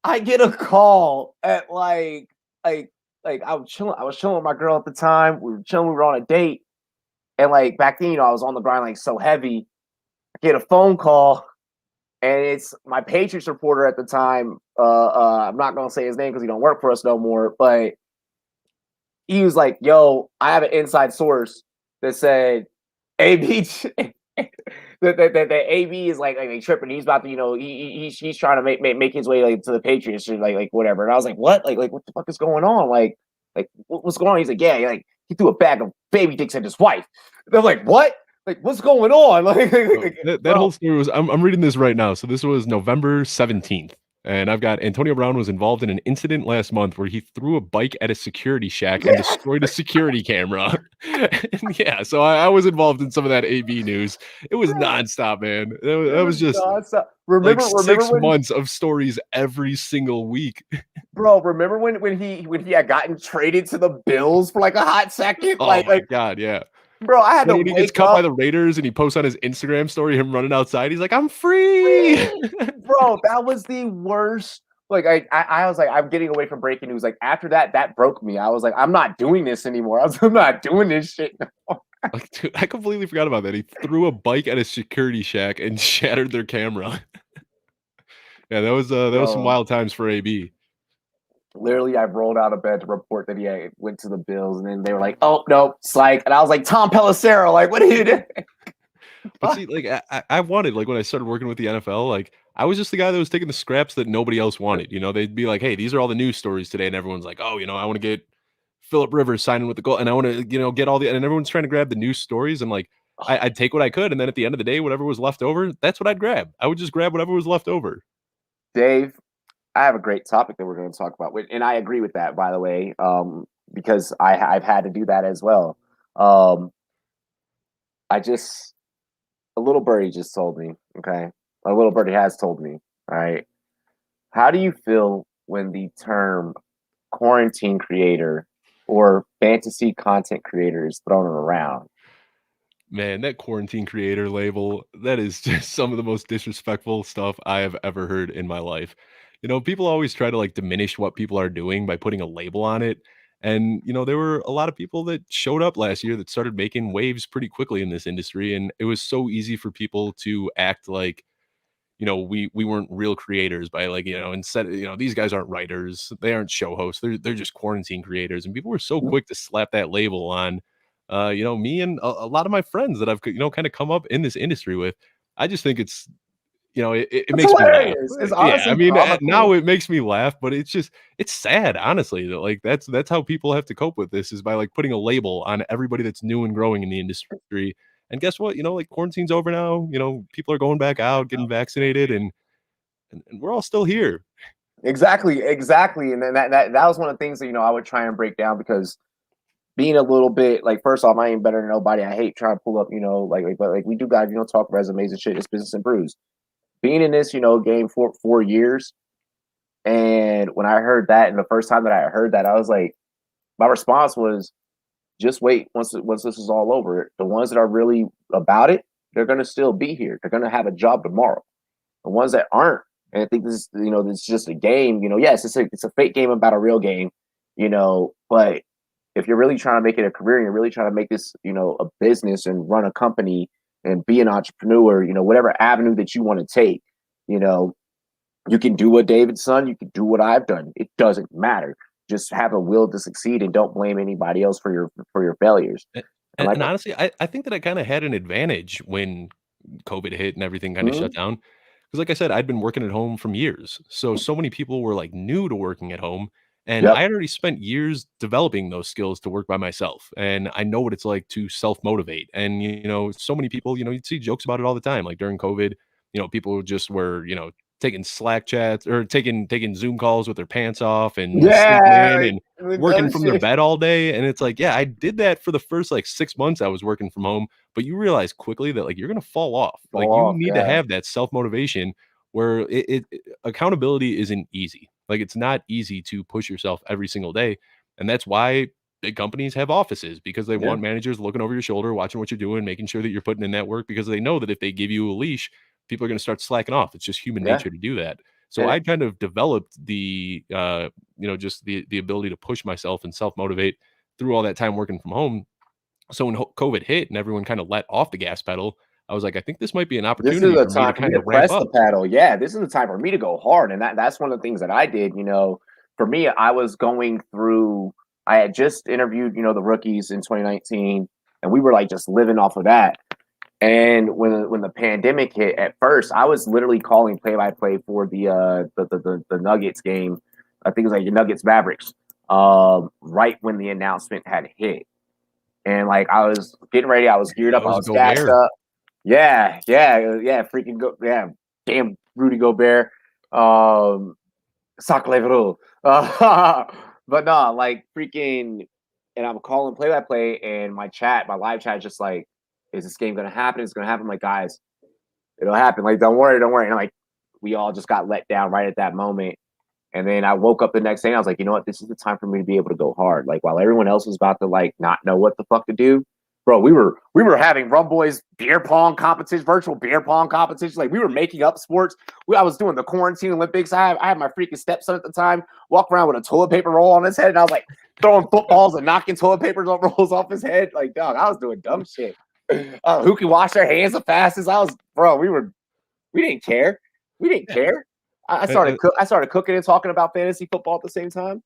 I get a call at like I was chilling with my girl at the time. We were chilling, we were on a date. And like back then, I was on the grind like so heavy. I get a phone call and it's my Patriots reporter at the time. I'm not gonna say his name because he don't work for us no more, but he was like, yo, I have an inside source that said AB that AB is like tripping. He's about to, he's trying to make his way like to the Patriots or like whatever. And I was like, what? Like what the fuck is going on? Like what's going on? He's like, yeah, like he threw a bag of baby dicks at his wife. And I'm like, what? Like what's going on? So that Bro, whole story was I'm reading this right now. So this was November 17th. And I've got Antonio Brown was involved in an incident last month where he threw a bike at a security shack and yeah, destroyed a security camera. And yeah, so I was involved in some of that AB news. It was bro, nonstop, man. it That was was just nonstop. like Remember 6 when months of stories every single week. bro, remember when he had gotten traded to the Bills for like a hot second? Oh my god, yeah. Bro, I had Then to when he gets wake cut by up. the Raiders and he posts on his Instagram story him running outside, he's like, "I'm free." Bro, that was the worst. Like I was like, I'm getting away from breaking news. Like after that, that broke me. I was like, I'm not doing this anymore. I'm not doing this shit. Like, dude, I completely forgot about that. He threw a bike at a security shack and shattered their camera. Yeah, that was some Bro, wild times for AB. literally, I rolled out of bed to report that he went to the Bills, and then they were like, "Oh no, psych!" And I was like, "Tom Pelissero, like, what are you doing?" But see, like I wanted, like when I started working with the NFL, like I was just the guy that was taking the scraps that nobody else wanted. They'd be like, "Hey, these are all the news stories today," and everyone's like, "Oh, I want to get Philip Rivers signing with the goal, and I want to, get all the," and everyone's trying to grab the news stories, and like I'd take what I could, and then at the end of the day, whatever was left over, that's what I'd grab. I would just grab whatever was left over. Dave, I have a great topic that we're going to talk about, and I agree with that, by the way, because I've had to do that as well. Um, I just a little birdie just told me, okay, a little birdie has told me, all right. How do you feel when the term quarantine creator or fantasy content creator is thrown around? Man, that quarantine creator label, that is just some of the most disrespectful stuff I have ever heard in my life. People always try to like diminish what people are doing by putting a label on it. And, there were a lot of people that showed up last year that started making waves pretty quickly in this industry. And it was so easy for people to act like, we weren't real creators by like, instead, these guys aren't writers, they aren't show hosts, they're just quarantine creators. And people were so quick to slap that label on me and a lot of my friends that I've kind of come up in this industry with. I just think it It's makes me laugh. hilarious. It's Yeah, I honestly mean, now comical. it makes me laugh, but it's sad, honestly, that like that's how people have to cope with this is by like putting a label on everybody that's new and growing in the industry. And guess what? Like quarantine's over now. People are going back out, getting vaccinated, and we're all still here. Exactly. And then that was one of the things that I would try and break down because being a little bit like first off, I ain't better than nobody. I hate trying to pull up, but like we do guys, talk resumes and shit. It's business and brews. Being in this, game for 4 years, and when I heard that, and the first time that I heard that, I was like, my response was, just wait. Once this is all over, the ones that are really about it, they're gonna still be here. They're gonna have a job tomorrow. The ones that aren't, and I think this is, this is just a game. Yes, it's a fake game about a real game. But if you're really trying to make it a career and you're really trying to make this, a business and run a company and be an entrepreneur, whatever avenue that you want to take, you know, you can do what David's done. You can do what I've done. It doesn't matter. Just have a will to succeed and don't blame anybody else for your failures. And like, And honestly, I think that I kinda had an advantage when COVID hit and everything kinda shut mhm, down. Because, like I said, I'd been working at home from years. So many people were, like, new to working at home, and I yep, had already spent years developing those skills to work by myself, and I know what it's like to self-motivate, and, so many people, you'd see jokes about it all the time, like, during COVID, people just were, taking Slack chats or taking Zoom calls with their pants off and sleeping yeah, in like and the working dumb from their shit. bed all day, and it's like, yeah, I did that for the first, like, 6 months I was working from home, but you realize quickly that, like, you're gonna fall off. Like, Fall you off, need to yeah, have that self-motivation where accountability isn't easy. Like, it's not easy to push yourself every single day, and that's why big companies have offices because they yeah, want managers looking over your shoulder, watching what you're doing, making sure that you're putting in that work because they know that if they give you a leash, people are gonna start slacking off. It's just human yeah, nature to do that. So and I kind of developed just the ability to push myself and self-motivate through all that time working from home. So when COVID hit and everyone kind of let off the gas pedal, I was like, I think this might be an this is opportunity the for me to time for me kind to of ramp press the up. paddle. Yeah, this is the time for me to go hard, and that's one of the things that I did. For me, I was going through. I had just interviewed, the rookies in 2019, and we were like just living off of that. And when the pandemic hit, at first I was literally calling play by play for the Nuggets game. I think it was like the Nuggets Mavericks. Right when the announcement had hit, and like I was getting ready, I was geared That up, I was was gassed Gobert. up. Yeah, yeah, yeah, freaking go, yeah, damn Rudy Gobert, sacre bleu. But no, like freaking, and I'm calling play by play, and my live chat, is just like, is this game gonna happen? It's gonna happen. I'm like, guys, it'll happen. Like, don't worry, don't worry. And like, we all just got let down right at that moment. And then I woke up the next day and I was like, you know what? This is the time for me to be able to go hard. Like while everyone else was about to like not know what the fuck to do, bro, we were having Rum Boys beer pong competition, virtual beer pong competition. Like we were making up sports. I was doing the quarantine Olympics. I had my freaking stepson at the time walk around with a toilet paper roll on his head, and I was like throwing footballs and knocking toilet paper rolls off his head. Like dog, I was doing dumb shit. Who can wash their hands the fastest? Bro. We didn't care. We didn't Yeah. care. Uh, uh, I started cooking and talking about fantasy football at the same time.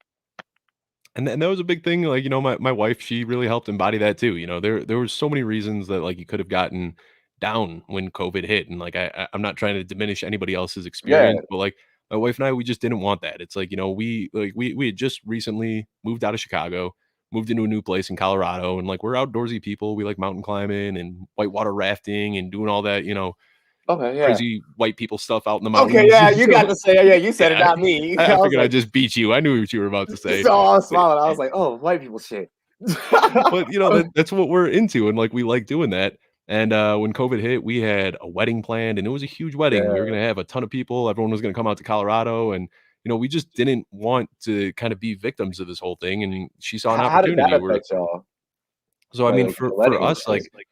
and that was a big thing. Like, my wife, she really helped embody that too. There was so many reasons that like you could have gotten down when COVID hit. And like I'm not trying to diminish anybody else's Yeah. experience, but like my wife and I, we just didn't want that. It's like, we had just recently moved out of Chicago, moved into a new place in Colorado, and like we're outdoorsy people. We like mountain climbing and whitewater rafting and doing all that, Okay. Yeah. crazy white people stuff out in the Okay. mountains. Yeah. You got So to say. Yeah. You said it, yeah, not me. I I was figured I'd like, just beat you. I knew what you were about to say. so I was smiling. I was like, oh, white people shit. But, that's what we're into, and, like, we like doing that, and, when COVID hit, we had a wedding planned, and it was a huge wedding. We were Yeah. gonna have a ton of people, everyone was gonna come out to Colorado, and, we just didn't want to kind of be victims of this whole thing, and she saw an How did that opportunity where affect y'all? so, I mean, Like for the for wedding and us, shit. like,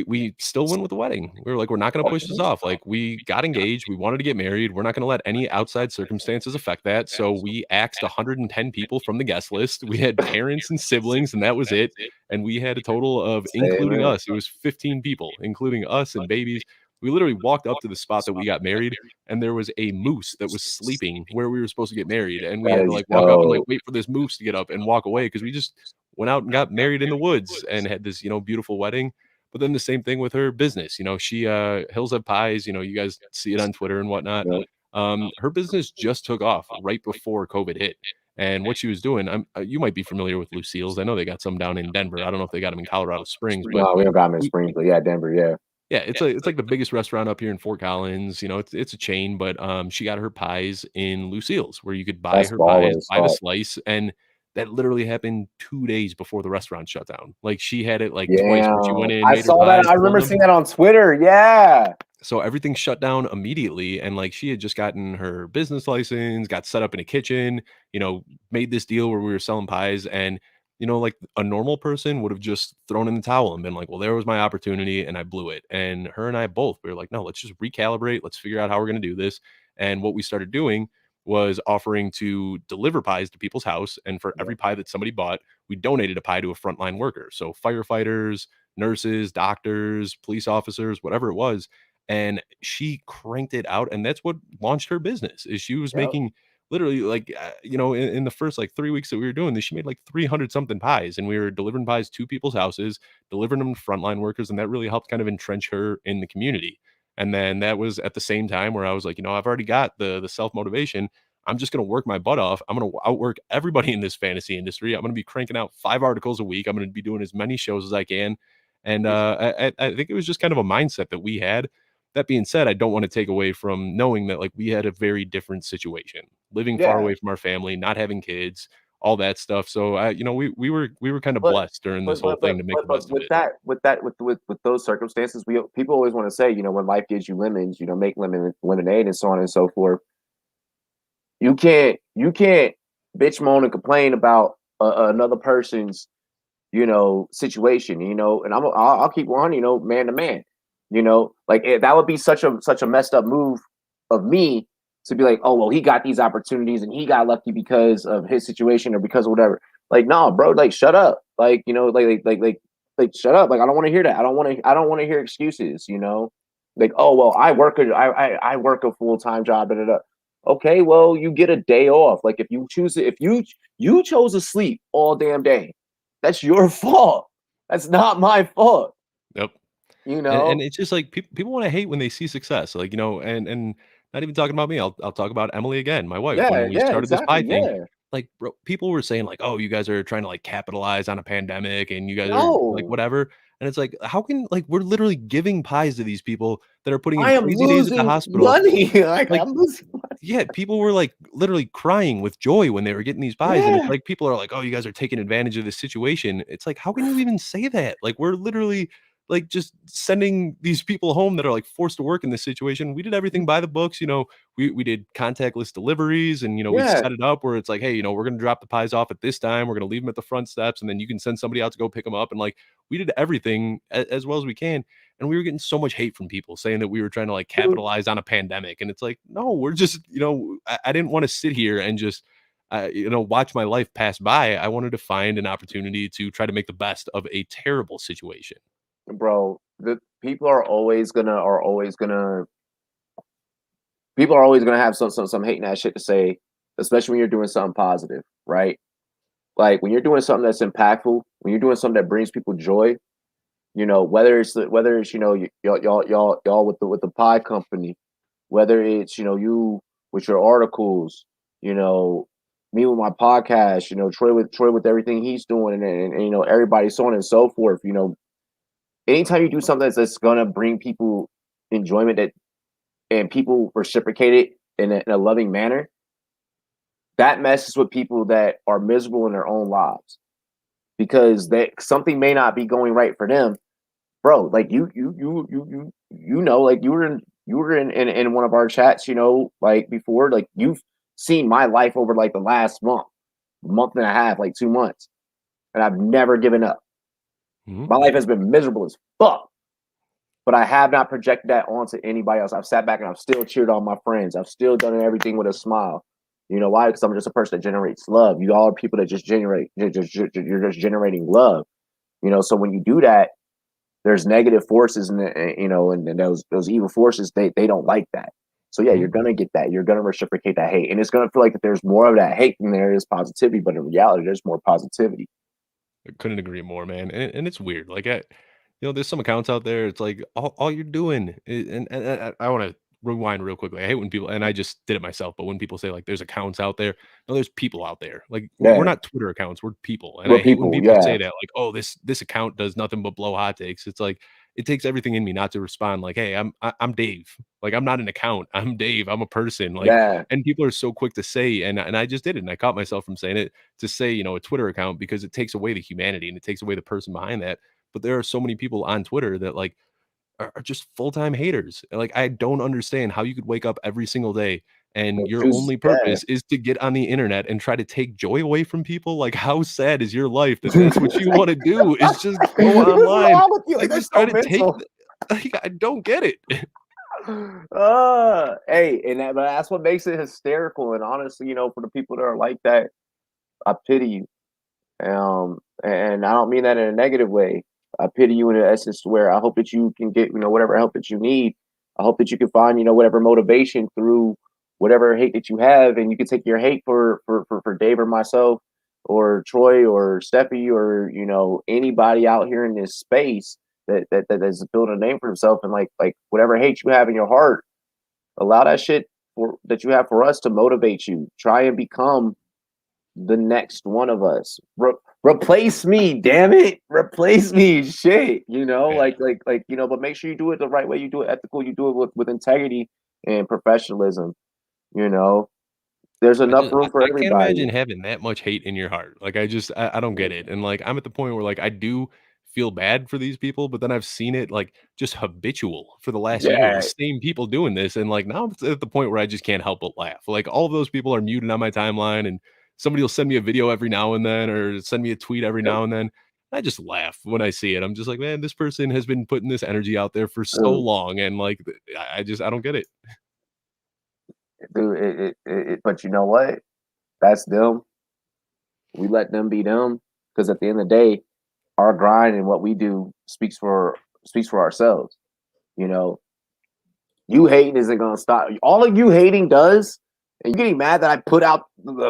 we still went with the wedding. We were like, "We're not gonna push this off." Like, we got engaged, we wanted to get married, we're not gonna let any outside circumstances affect that, so we axed 110 people from the guest list. We had parents and siblings, and that was it, and we had a total of including Amen. us, it was 15 people, including us and babies. We literally walked up to the spot that we got married, and there was a moose that was sleeping where we were supposed to get married, and we That had to, is like, walk up and, like, dope. wait for this moose to get up and walk away because we just went out and got married in the woods and had this, beautiful wedding. But then the same thing with her business. She Hills Have Pies, you guys see it on Twitter and whatnot. Yeah. Her business just took off right before COVID hit. And what she was doing, you might be familiar with Lucille's. I know they got some down in Denver. I don't know if they got them in Colorado Springs, but No, we don't got them in we, Springs, but yeah, Denver. Yeah. yeah, it's like the biggest restaurant up here in Fort Collins. It's a chain, but she got her pies in Lucille's where you could buy That's her pies, baller as buy the fuck. slice, and that literally happened 2 days before the restaurant shut down. Like, she had it, like, twice where she Yeah. went in, I made her saw that. pies, I sold remember them. seeing that on Twitter. Yeah. So everything shut down immediately, and, like, she had just gotten her business license, got set up in a kitchen, made this deal where we were selling pies, and, like, a normal person would have just thrown in the towel and been like, "Well, there was my opportunity, and I blew it." And her and I both, we were like, "No, let's just recalibrate, let's figure out how we're gonna do this." And what we started doing was offering to deliver pies to people's house, and for Yeah. every pie that somebody bought, we donated a pie to a frontline worker. So firefighters, nurses, doctors, police officers, whatever it was, and she cranked it out, and that's what launched her business. Is she was Yep. making literally like, in the first like 3 weeks that we were doing this, she made like 300 something pies, and we were delivering pies to people's houses, delivering them to frontline workers, and that really helped kind of entrench her in the community. And then that was at the same time where I was like, I've already got the self motivation. I'm just going to work my butt off. I'm going to outwork everybody in this fantasy industry. I'm going to be cranking out 5 articles a week. I'm going to be doing as many shows as I can. And I think it was just kind of a mindset that we had. That being said, I don't want to take away from knowing that like we had a very different situation, living far Yeah, away from our family, not having kids, all that stuff. So we were kind of but blessed during this whole thing to make the but best of it. with those circumstances, people always want to say, when life gives you lemons, make lemonade and so on and so forth. You can't bitch, moan, and complain about another person's situation. And I'll keep 100, man to man. Like that would be such a messed up move of me to be like, oh well, he got these opportunities and he got lucky because of his situation or because of whatever. Like, no, bro, like shut up. Like, shut up. Like, I don't want to hear that. I don't want to hear excuses, Like, oh well, I work a full-time job, da, da, da. Okay, well, you get a day off. Like, if you choose it, if you chose to sleep all damn day, that's your fault. That's not my fault. Yep. You And know? it's just like people want to hate when they see success, like, and not even talking about me. I'll talk about Emily again, my wife. Yeah, When we yeah, started this exactly. pie thing, Yeah. like, bro, people were saying like, "Oh, you guys are trying to like capitalize on a pandemic, and you guys are like No, whatever." And it's like, how can like we're literally giving pies to these people that are putting in I am crazy days at the losing hospital. money. Like, Like, I'm losing money. yeah, people were like literally crying with joy when they were getting these pies, and it's Yeah. like people are like, "Oh, you guys are taking advantage of this situation." It's like, how can you even say that? Like, we're literally like just sending these people home that are like forced to work in this situation. We did everything by the books. We did contactless deliveries, and we Yeah. set it up where it's like, hey, we're gonna drop the pies off at this time. We're gonna leave them at the front steps, and then you can send somebody out to go pick them up. And like, we did everything as well as we can. And we were getting so much hate from people saying that we were trying to like Dude, capitalize on a pandemic. And it's like, no, we're just, I didn't want to sit here and just, watch my life pass by. I wanted to find an opportunity to try to make the best of a terrible situation. bro, the people are always gonna have some hating that shit to say, especially when you're doing something positive, right? Like when you're doing something that's impactful, when you're doing something that brings people joy, whether it's y'all with the pie company, whether it's you with your articles, you know, me with my podcast, Troy with everything he's doing, and everybody, so on and so forth. Anytime you do something that's gonna bring people enjoyment, that and people reciprocate it in a loving manner, that messes with people that are miserable in their own lives because that something may not be going right for them, bro. Like like you were in one of our chats, like before, like you've seen my life over like the last month and a half, like 2 months, and I've never given up. Mhm. My life has been miserable as fuck, but I have not projected that onto anybody else. I've sat back and I've still cheered on my friends. I've still done everything with a smile. You know why? Because I'm just a person that generates love. You all are people that just generate. You're just generating love. So when you do that, there's negative forces, and those evil forces, they don't like that. So yeah, Mhm. you're gonna get that. You're gonna reciprocate that hate, and it's gonna feel like that there's more of that hate than there is positivity. But in reality, there's more positivity. I couldn't agree more, man. And it's weird. Like, there's some accounts out there. It's like all you're doing, and I want to rewind real quickly. I hate when people, and I just did it myself, but when people say like there's accounts out there, no, there's people out there. Like, we're Yeah, not Twitter accounts, we're people. And we're I hate when people. people Yeah, say that, like, oh, this account does nothing but blow hot takes. It's like it takes everything in me not to respond. Like, hey, I'm Dave. Like, I'm not an account. I'm Dave. I'm a person. Like, yeah. and people are so quick to say, and I just did it, and I caught myself from saying it to say, a Twitter account because it takes away the humanity and it takes away the person behind that. But there are so many people on Twitter that like are just full-time haters. And, like, I don't understand how you could wake up every single day and your only Yeah. purpose is to get on the internet and try to take joy away from people. Like, how sad is your life that that's what you want to do is just go What's online wrong with you? Like, and that's just so try to take mental. like, I don't get it. Hey, but that's what makes it hysterical. And honestly, for the people that are like that, I pity you. And I don't mean that in a negative way. I pity you in the essence where I hope that you can get, whatever help that you need. I hope that you can find, whatever motivation through whatever hate that you have, and you can take your hate for Dave or myself or Troy or Steffi or anybody out here in this space that is building a name for himself, and like whatever hate you have in your heart, allow that shit that you have for us to motivate you. Try and become the next one of us. Replace me, damn it. Replace me, shit. Yeah. But make sure you do it the right way. You do it ethical. You do it with integrity and professionalism. There's enough room for I can't everybody. imagine having that much hate in your heart. Like, I don't get it. And like, I'm at the point where like I do feel bad for these people, but then I've seen it like just habitual for the last year. The Yeah, same people doing this, and like now I'm at the point where I just can't help but laugh. Like all of those people are muted on my timeline, and somebody will send me a video every now and then, or send me a tweet every now and then. I just laugh when I see it. I'm just like, man, this person has been putting this energy out there for so dude, long, and like, I don't get it. dude. But you know what? That's them. We let them be them, because at the end of the day, our grind and what we do speaks for ourselves. You know, you hating isn't gonna stop. All of you hating does, and you getting mad that I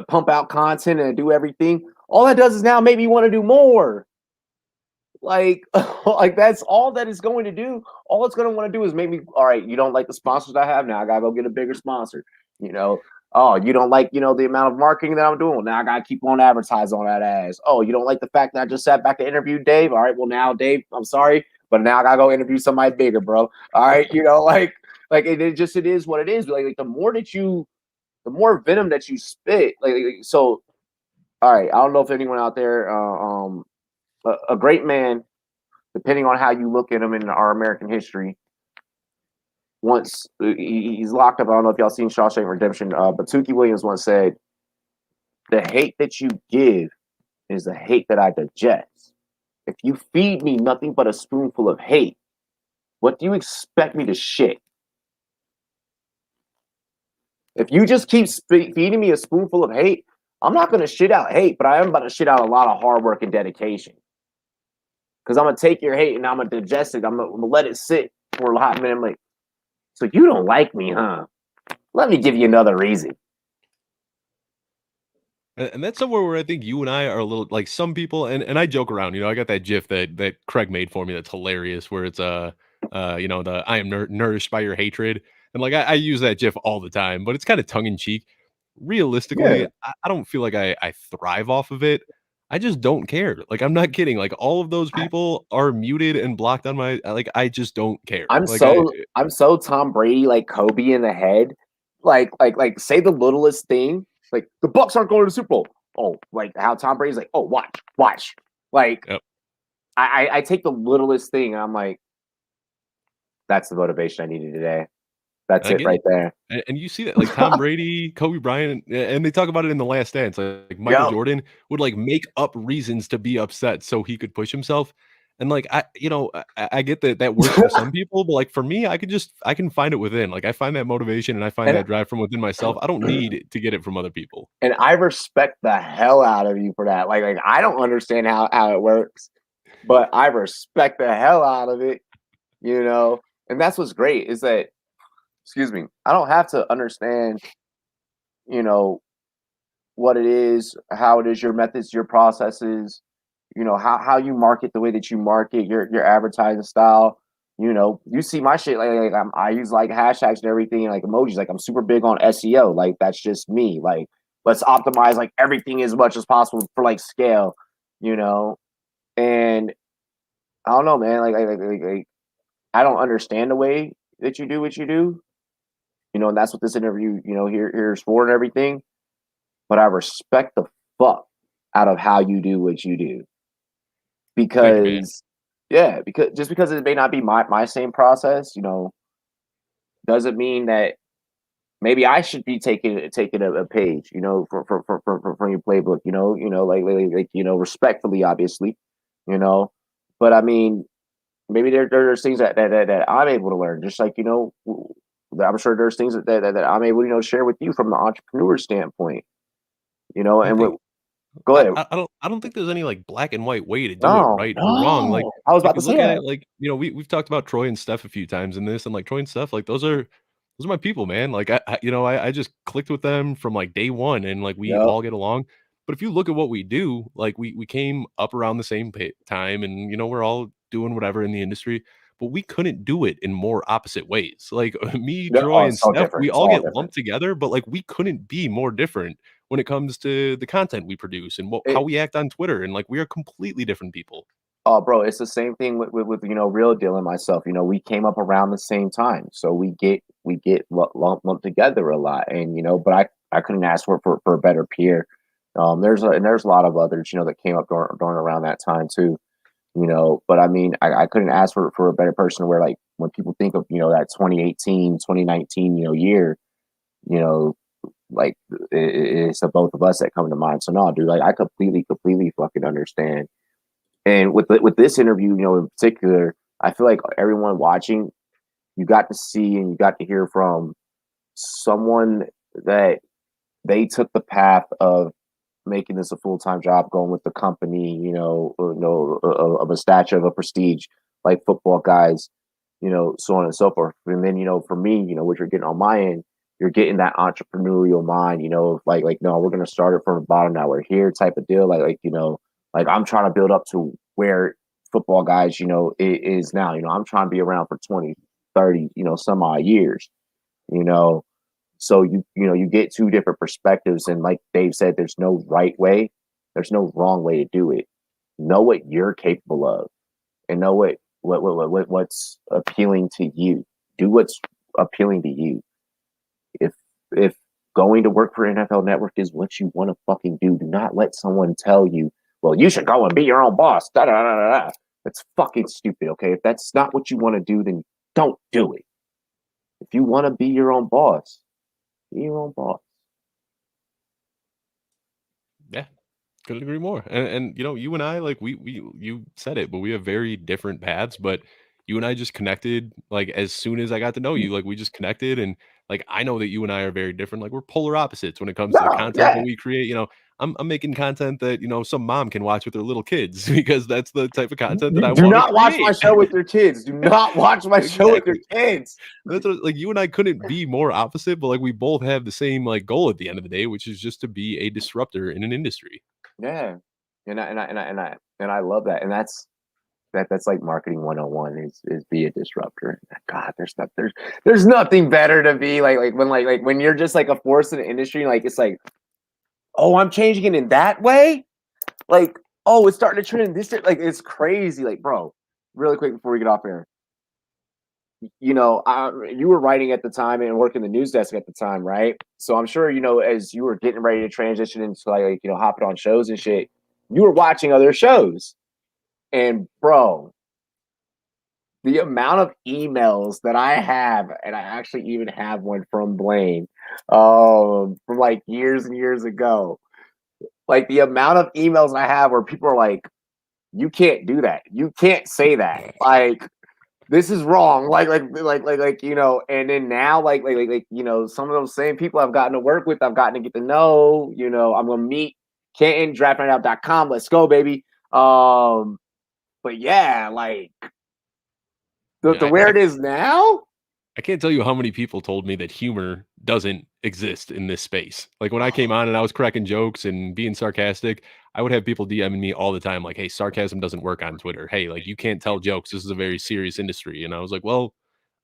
pump out content and do everything. All that does is now make me want to do more. Like, like that's all that is going to do. All it's going to want to do is make me. All right, you don't like the sponsors I have now. I gotta go get a bigger sponsor. You know. Oh, you don't like the amount of marketing that I'm doing. Well, now I gotta keep on advertising on that ass. Oh, you don't like the fact that I just sat back and interviewed Dave. All right, well now Dave, I'm sorry, but now I gotta go interview somebody bigger, bro. All right, like it is what it is. Like the more venom that you spit, so. All right, I don't know if anyone out there, a great man, depending on how you look at him in our American history. Once he's locked up. I don't know if y'all seen Shawshank Redemption, but Tukey Williams once said, "The hate that you give is the hate that I digest. If you feed me nothing but a spoonful of hate, what do you expect me to shit? If you just keep feeding me a spoonful of hate, I'm not going to shit out hate, but I am about to shit out a lot of hard work and dedication. Because I'm going to take your hate and I'm going to digest it. I'm going to let it sit for a hot minute. I'm like, so you don't like me, huh? Let me give you another reason." And that's somewhere where I think you and I are a little like some people, and I joke around. I got that GIF that Craig made for me that's hilarious, where it's the I am nourished by your hatred, and like I use that GIF all the time, but it's kind of tongue in cheek. Realistically, Yeah. I don't feel like I thrive off of it. I just don't care. Like I'm not kidding. Like all of those people are muted and blocked on my like. I just don't care. Like I'm so Tom Brady, like Kobe in the head. Like say the littlest thing. Like the Bucks aren't going to the Super Bowl. Oh, like how Tom Brady's like, oh, watch. Like yep. I take the littlest thing and I'm like, that's the motivation I needed today. That's I it get right it. there. And you see that like Tom Brady, Kobe Bryant, and they talk about it in The Last Dance. Like Michael Yep. Jordan would like make up reasons to be upset so he could push himself. And like I get that that works for some people, but like for me, I can find it within. Like I find that motivation and I find and that drive from within myself. I don't need to get it from other people. and I respect the hell out of you for that. Like I don't understand how it works, but I respect the hell out of it. And that's what's great is that, excuse me, I don't have to understand, you know, what it is, how it is, your methods, your processes, how you market the way that you market, your advertising style. You see my shit, like I use like hashtags and everything, like emojis. Like I'm super big on SEO. Like that's just me. Like let's optimize like everything as much as possible for like scale, you know. And I don't know, man. Like I don't understand the way that you do what you do, and that's what this interview, here's for and everything. But I respect the fuck out of how you do what you do, Thank you, man. because yeah, because it may not be my same process, doesn't mean that maybe I should be taking a page, from your playbook, respectfully, obviously, you know. But I mean, maybe there's things that I'm able to learn, just like I'm sure there's things that I'm able to share with you from the entrepreneur standpoint, I and think go ahead. I don't think there's any like black and white way to do it No, right or wrong. Like no. I was you about to can say look at that. it like, we've talked about Troy and Steph a few times in this, and like Troy and Steph, like those are those are my people, man. Like I just clicked with them from like day one, and like we Yep. all get along. But if you look at what we do, like we came up around the same time, and we're all doing whatever in the industry, but we couldn't do it in more opposite ways. Like me, Yep. Oh, Troy, and it's so Steph, different. we It's all all get different. lumped together, but like we couldn't be more different when it comes to the content we produce and how It, we act on Twitter. And like we are completely different people. oh, bro, it's the same thing with Real Deal and myself. We came up around the same time, so we get lumped together a lot, and but I couldn't ask for a better peer. There's a lot of others that came up during around that time too. But I mean, I couldn't ask for a better person where, like, when people think of that 2018, 2019 year, you know like it's the both of us that come to mind. So no, dude, like, I completely fucking understand. And with this interview, in particular, I feel like everyone watching, you got to see and you got to hear from someone that they took the path of making this a full-time job, going with the company, of a stature, of a prestige, like football guys, so on and so forth. And then, for me, what you're getting on my end, you're getting that entrepreneurial mind, like, no, we're going to start it from the bottom. Now we're here type of deal. Like I'm trying to build up to where football guys, is now. I'm trying to be around for 20, 30, some odd years, you know. So you get two different perspectives, and like Dave said, there's no right way, there's no wrong way to do it. Know what you're capable of, and know what's appealing to you. Do what's appealing to you. If going to work for NFL Network is what you want to fucking do not let someone tell you, well, you should go and be your own boss. Da, da, da, da, da. That's fucking stupid. Okay, if that's not what you want to do, then don't do it. If you want to be your own boss, be your own boss. Yeah. Couldn't agree more. And you and I, like we you said it, but we have very different paths. But you and I just connected like as soon as I got to know you. Like we just connected, and like I know that you and I are very different. Like we're polar opposites when it comes to the No, content that yeah. we create. I'm making content that some mom can watch with their little kids because that's the type of content that I Do want to not watch my create. show with your kids. Do not watch my show with your Exactly. kids. That's like you and I couldn't be more opposite, but like we both have the same like goal at the end of the day, which is just to be a disruptor in an industry. Yeah. And I love that. And that's like marketing 101 is be a disruptor. God, there's nothing better to be like when you're just like a force in the industry, like it's like, oh, I'm changing it in that way. Like, oh, it's starting to trend in this, like, it's crazy. Like, bro, really quick before we get off here. You were writing at the time and working the news desk at the time, right? So I'm sure, as you were getting ready to transition into hopping on shows and shit, you were watching other shows. And bro, the amount of emails that I have, and I actually even have one from Blaine, from like years and years ago. Like the amount of emails I have where people are like, "You can't do that. You can't say that. Like, this is wrong." And then now, some of those same people I've gotten to work with, I've gotten to get to know. I'm gonna meet Canton, draftnightout.com. Let's go, baby. But yeah, like I the mean, where it is now. I can't tell you how many people told me that humor doesn't exist in this space. Like when I came on and I was cracking jokes and being sarcastic, I would have people DMing me all the time, like, hey, sarcasm doesn't work on Twitter. Hey, like you can't tell jokes. This is a very serious industry. And I was like, well,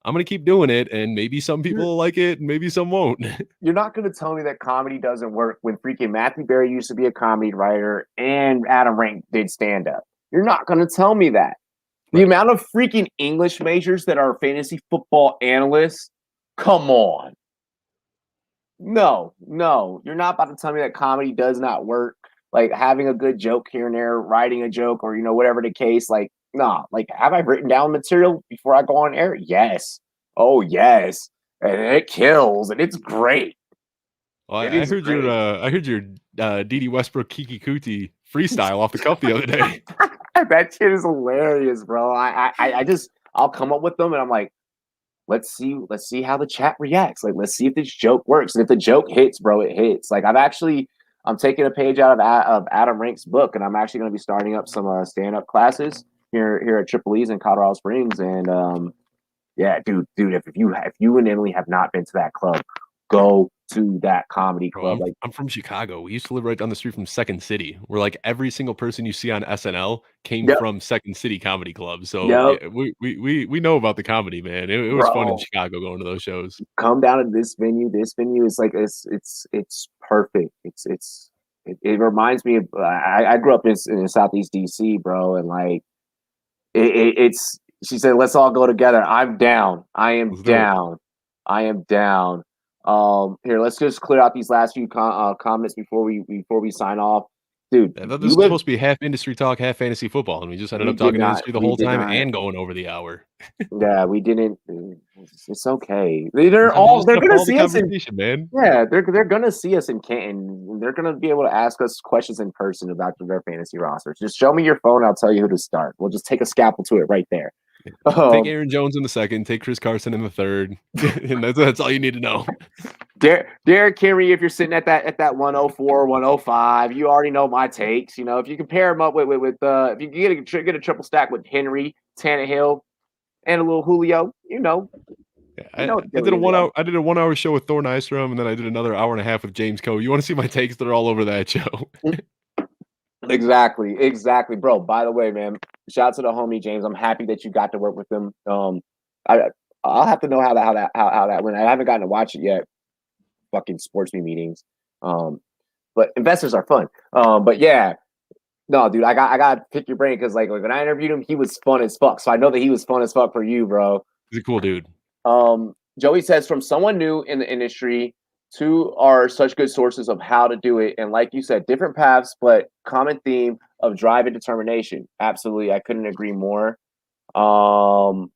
I'm going to keep doing it. And maybe some people You're, will like it and maybe some won't. you're not going to tell me that comedy doesn't work when freaking Matthew Berry used to be a comedy writer and Adam Rank did stand up. You're not going to tell me that. The Right. amount of freaking English majors that are fantasy football analysts, come on. No, you're not about to tell me that comedy does not work. Like having a good joke here and there, writing a joke, or whatever the case. Like, nah. Like, have I written down material before I go on air? Yes. Oh, yes. And it kills, and it's great. Well, It I is heard your great. Didi Westbrook Kiki Kuti freestyle off the cuff the other day. That shit is hilarious, bro. I'll come up with them, and I'm like, let's see how the chat reacts. Like, let's see if this joke works. And if the joke hits, bro, it hits. Like, I'm taking a page out of Adam Rank's book, and I'm actually going to be starting up some stand-up classes here at Triple E's in Colorado Springs. And Yeah, dude. If you and Emily have not been to that club, go to that comedy Bro, club. Like, I'm from Chicago. We used to live right down the street from Second City, where like every single person you see on SNL came yep, from Second City Comedy Club. So yep, yeah, we know about the comedy, man. It was fun in bro. Chicago going to those shows. Come down to this venue. This venue is like it's perfect. It reminds me of I grew up in Southeast DC, bro, and like it's. She said, "Let's all go together." I'm down. I am Let's do it. down. I am down. Here, let's just clear out these last few comments before we sign off, dude. I thought this You was live. supposed to be half industry talk, half fantasy football, and we just ended We up did talking not. industry the We whole did time not. and going over the hour. Yeah, we didn't. It's okay. Sometimes you just They're gotta gonna follow the see us in. conversation, man. Yeah, they're gonna see us in Canton. They're gonna be able to ask us questions in person about their fantasy rosters. Just show me your phone. I'll tell you who to start. We'll just take a scalpel to it right there. Take Um, Aaron Jones in the second, take Chris Carson in the third, and that's all you need to know. Derrick Henry, if you're sitting at that 104, 105, you already know my takes. You know, if you compare him up with if you get a triple stack with Henry, Tannehill, and a little Julio, Yeah, you know what I did a Derrick is. 1 hour. I did a 1 hour show with Thor Nystrom, and then I did another hour and a half with James Coe. You want to see my takes? They're all over that show. Exactly, bro. By the way, man, shout out to the homie James. I'm happy that you got to work with him. I I'll have to know how that went. I haven't gotten to watch it yet. Fucking SportsMe meetings. But investors are fun. But yeah, no, dude, I got to pick your brain because like when I interviewed him, he was fun as fuck. So I know that he was fun as fuck for you, bro. He's a cool dude. Joey says from someone new in the industry, two are such good sources of how to do it. And like you said, different paths, but common theme of drive and determination. Absolutely. I couldn't agree more. That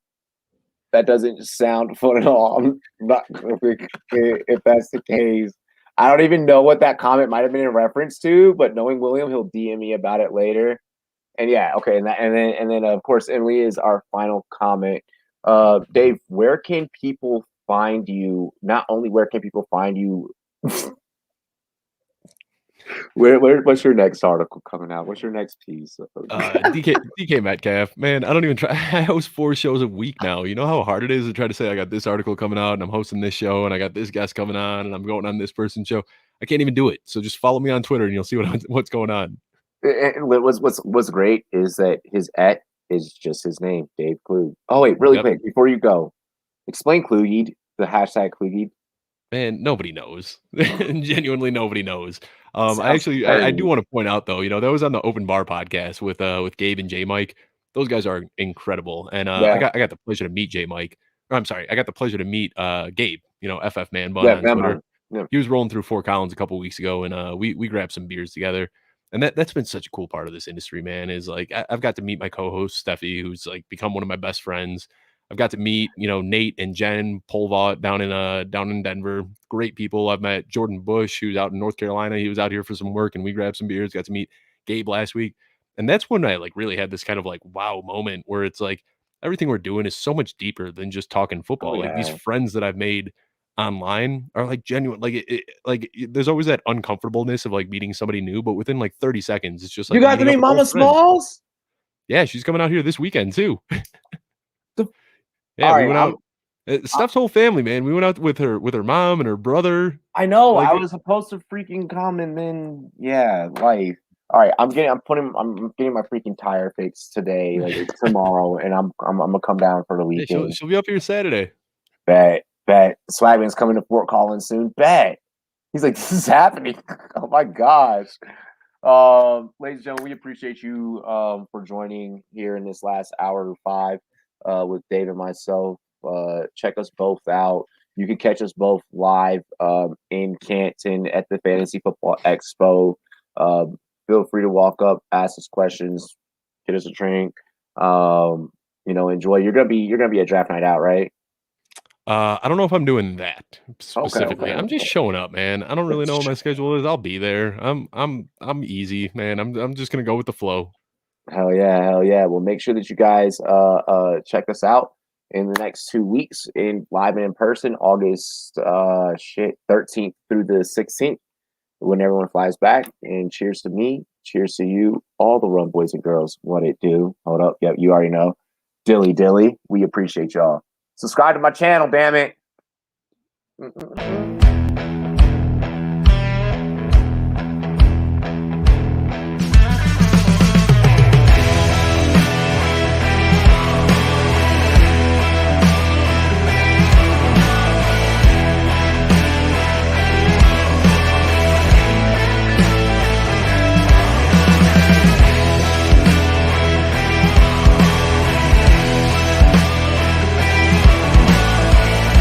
doesn't sound fun at all. If that's the case. I don't even know what that comment might have been in reference to, but knowing William, he'll DM me about it later. And yeah, okay, and then of course Emily is our final comment. Dave, where can people find you? Not only where can people find you, what's your next article coming out? What's your next piece? DK Metcalf, man, I don't even try. I host 4 shows a week now. You know how hard it is to try to say I got this article coming out and I'm hosting this show and I got this guest coming on and I'm going on this person's show. I can't even do it. So just follow me on Twitter and you'll see what's going on. And what's great is that his is just his name, Dave Kluge. Oh wait, really Yep. quick before you go, explain Kluge, the hashtag Kluge. Man, nobody knows. Genuinely, nobody knows. Sounds I crazy. do want to point out though, that was on the Open Bar podcast with Gabe and J Mike. Those guys are incredible, and I Yeah, got the pleasure to meet J Mike. Or, I'm sorry, I got the pleasure to meet Gabe. FF Man Bun yeah, on Twitter. yeah. He was rolling through Fort Collins a couple weeks ago, and we grabbed some beers together. And that's been such a cool part of this industry, man. Is like I've got to meet my co-host Steffi, who's like become one of my best friends. I've got to meet, Nate and Jen Polvot down in Denver. Great people. I've met Jordan Bush, who's out in North Carolina. He was out here for some work, and we grabbed some beers. Got to meet Gabe last week, and that's when I like really had this kind of like wow moment where it's like everything we're doing is so much deeper than just talking Oh football. Like these yeah. friends that I've made online are like genuine. There's always that uncomfortableness of like meeting somebody new, but within like 30 seconds, it's just You like got to meeting up meet with old Mama friends. Smalls. Yeah, she's coming out here this weekend too. Yeah, All we right, went out. Steph's whole family, man. We went out with her mom and her brother. I know. Like, I was supposed to freaking come, and then yeah, life. All right, I'm getting my freaking tire fixed today. Like it's tomorrow, and I'm gonna come down for the yeah, she'll weekend. she'll be up here Saturday. Bet. Swagman's coming to Fort Collins soon. Bet. He's like, this is happening. Oh my gosh. Ladies and gentlemen, we appreciate you for joining here in this last hour 5 with Dave and myself. Check us both out. You can catch us both live in Canton at the Fantasy Football Expo. Feel free to walk up, ask us questions, get us a drink. Enjoy. You're gonna be a draft night out, right? I don't know if I'm doing that specifically. I'm just Okay. showing up, man. I don't really know what my schedule is. I'll be there. I'm easy, man. I'm just gonna go with the flow. Hell yeah. Well, make sure that you guys check us out in the next 2 weeks in live and in person, August 13th through the 16th, when everyone flies back. And cheers to me, cheers to you, all the rum boys and girls. What it do? Hold up, yep, you already know. Dilly. We appreciate y'all. Subscribe to my channel, damn it.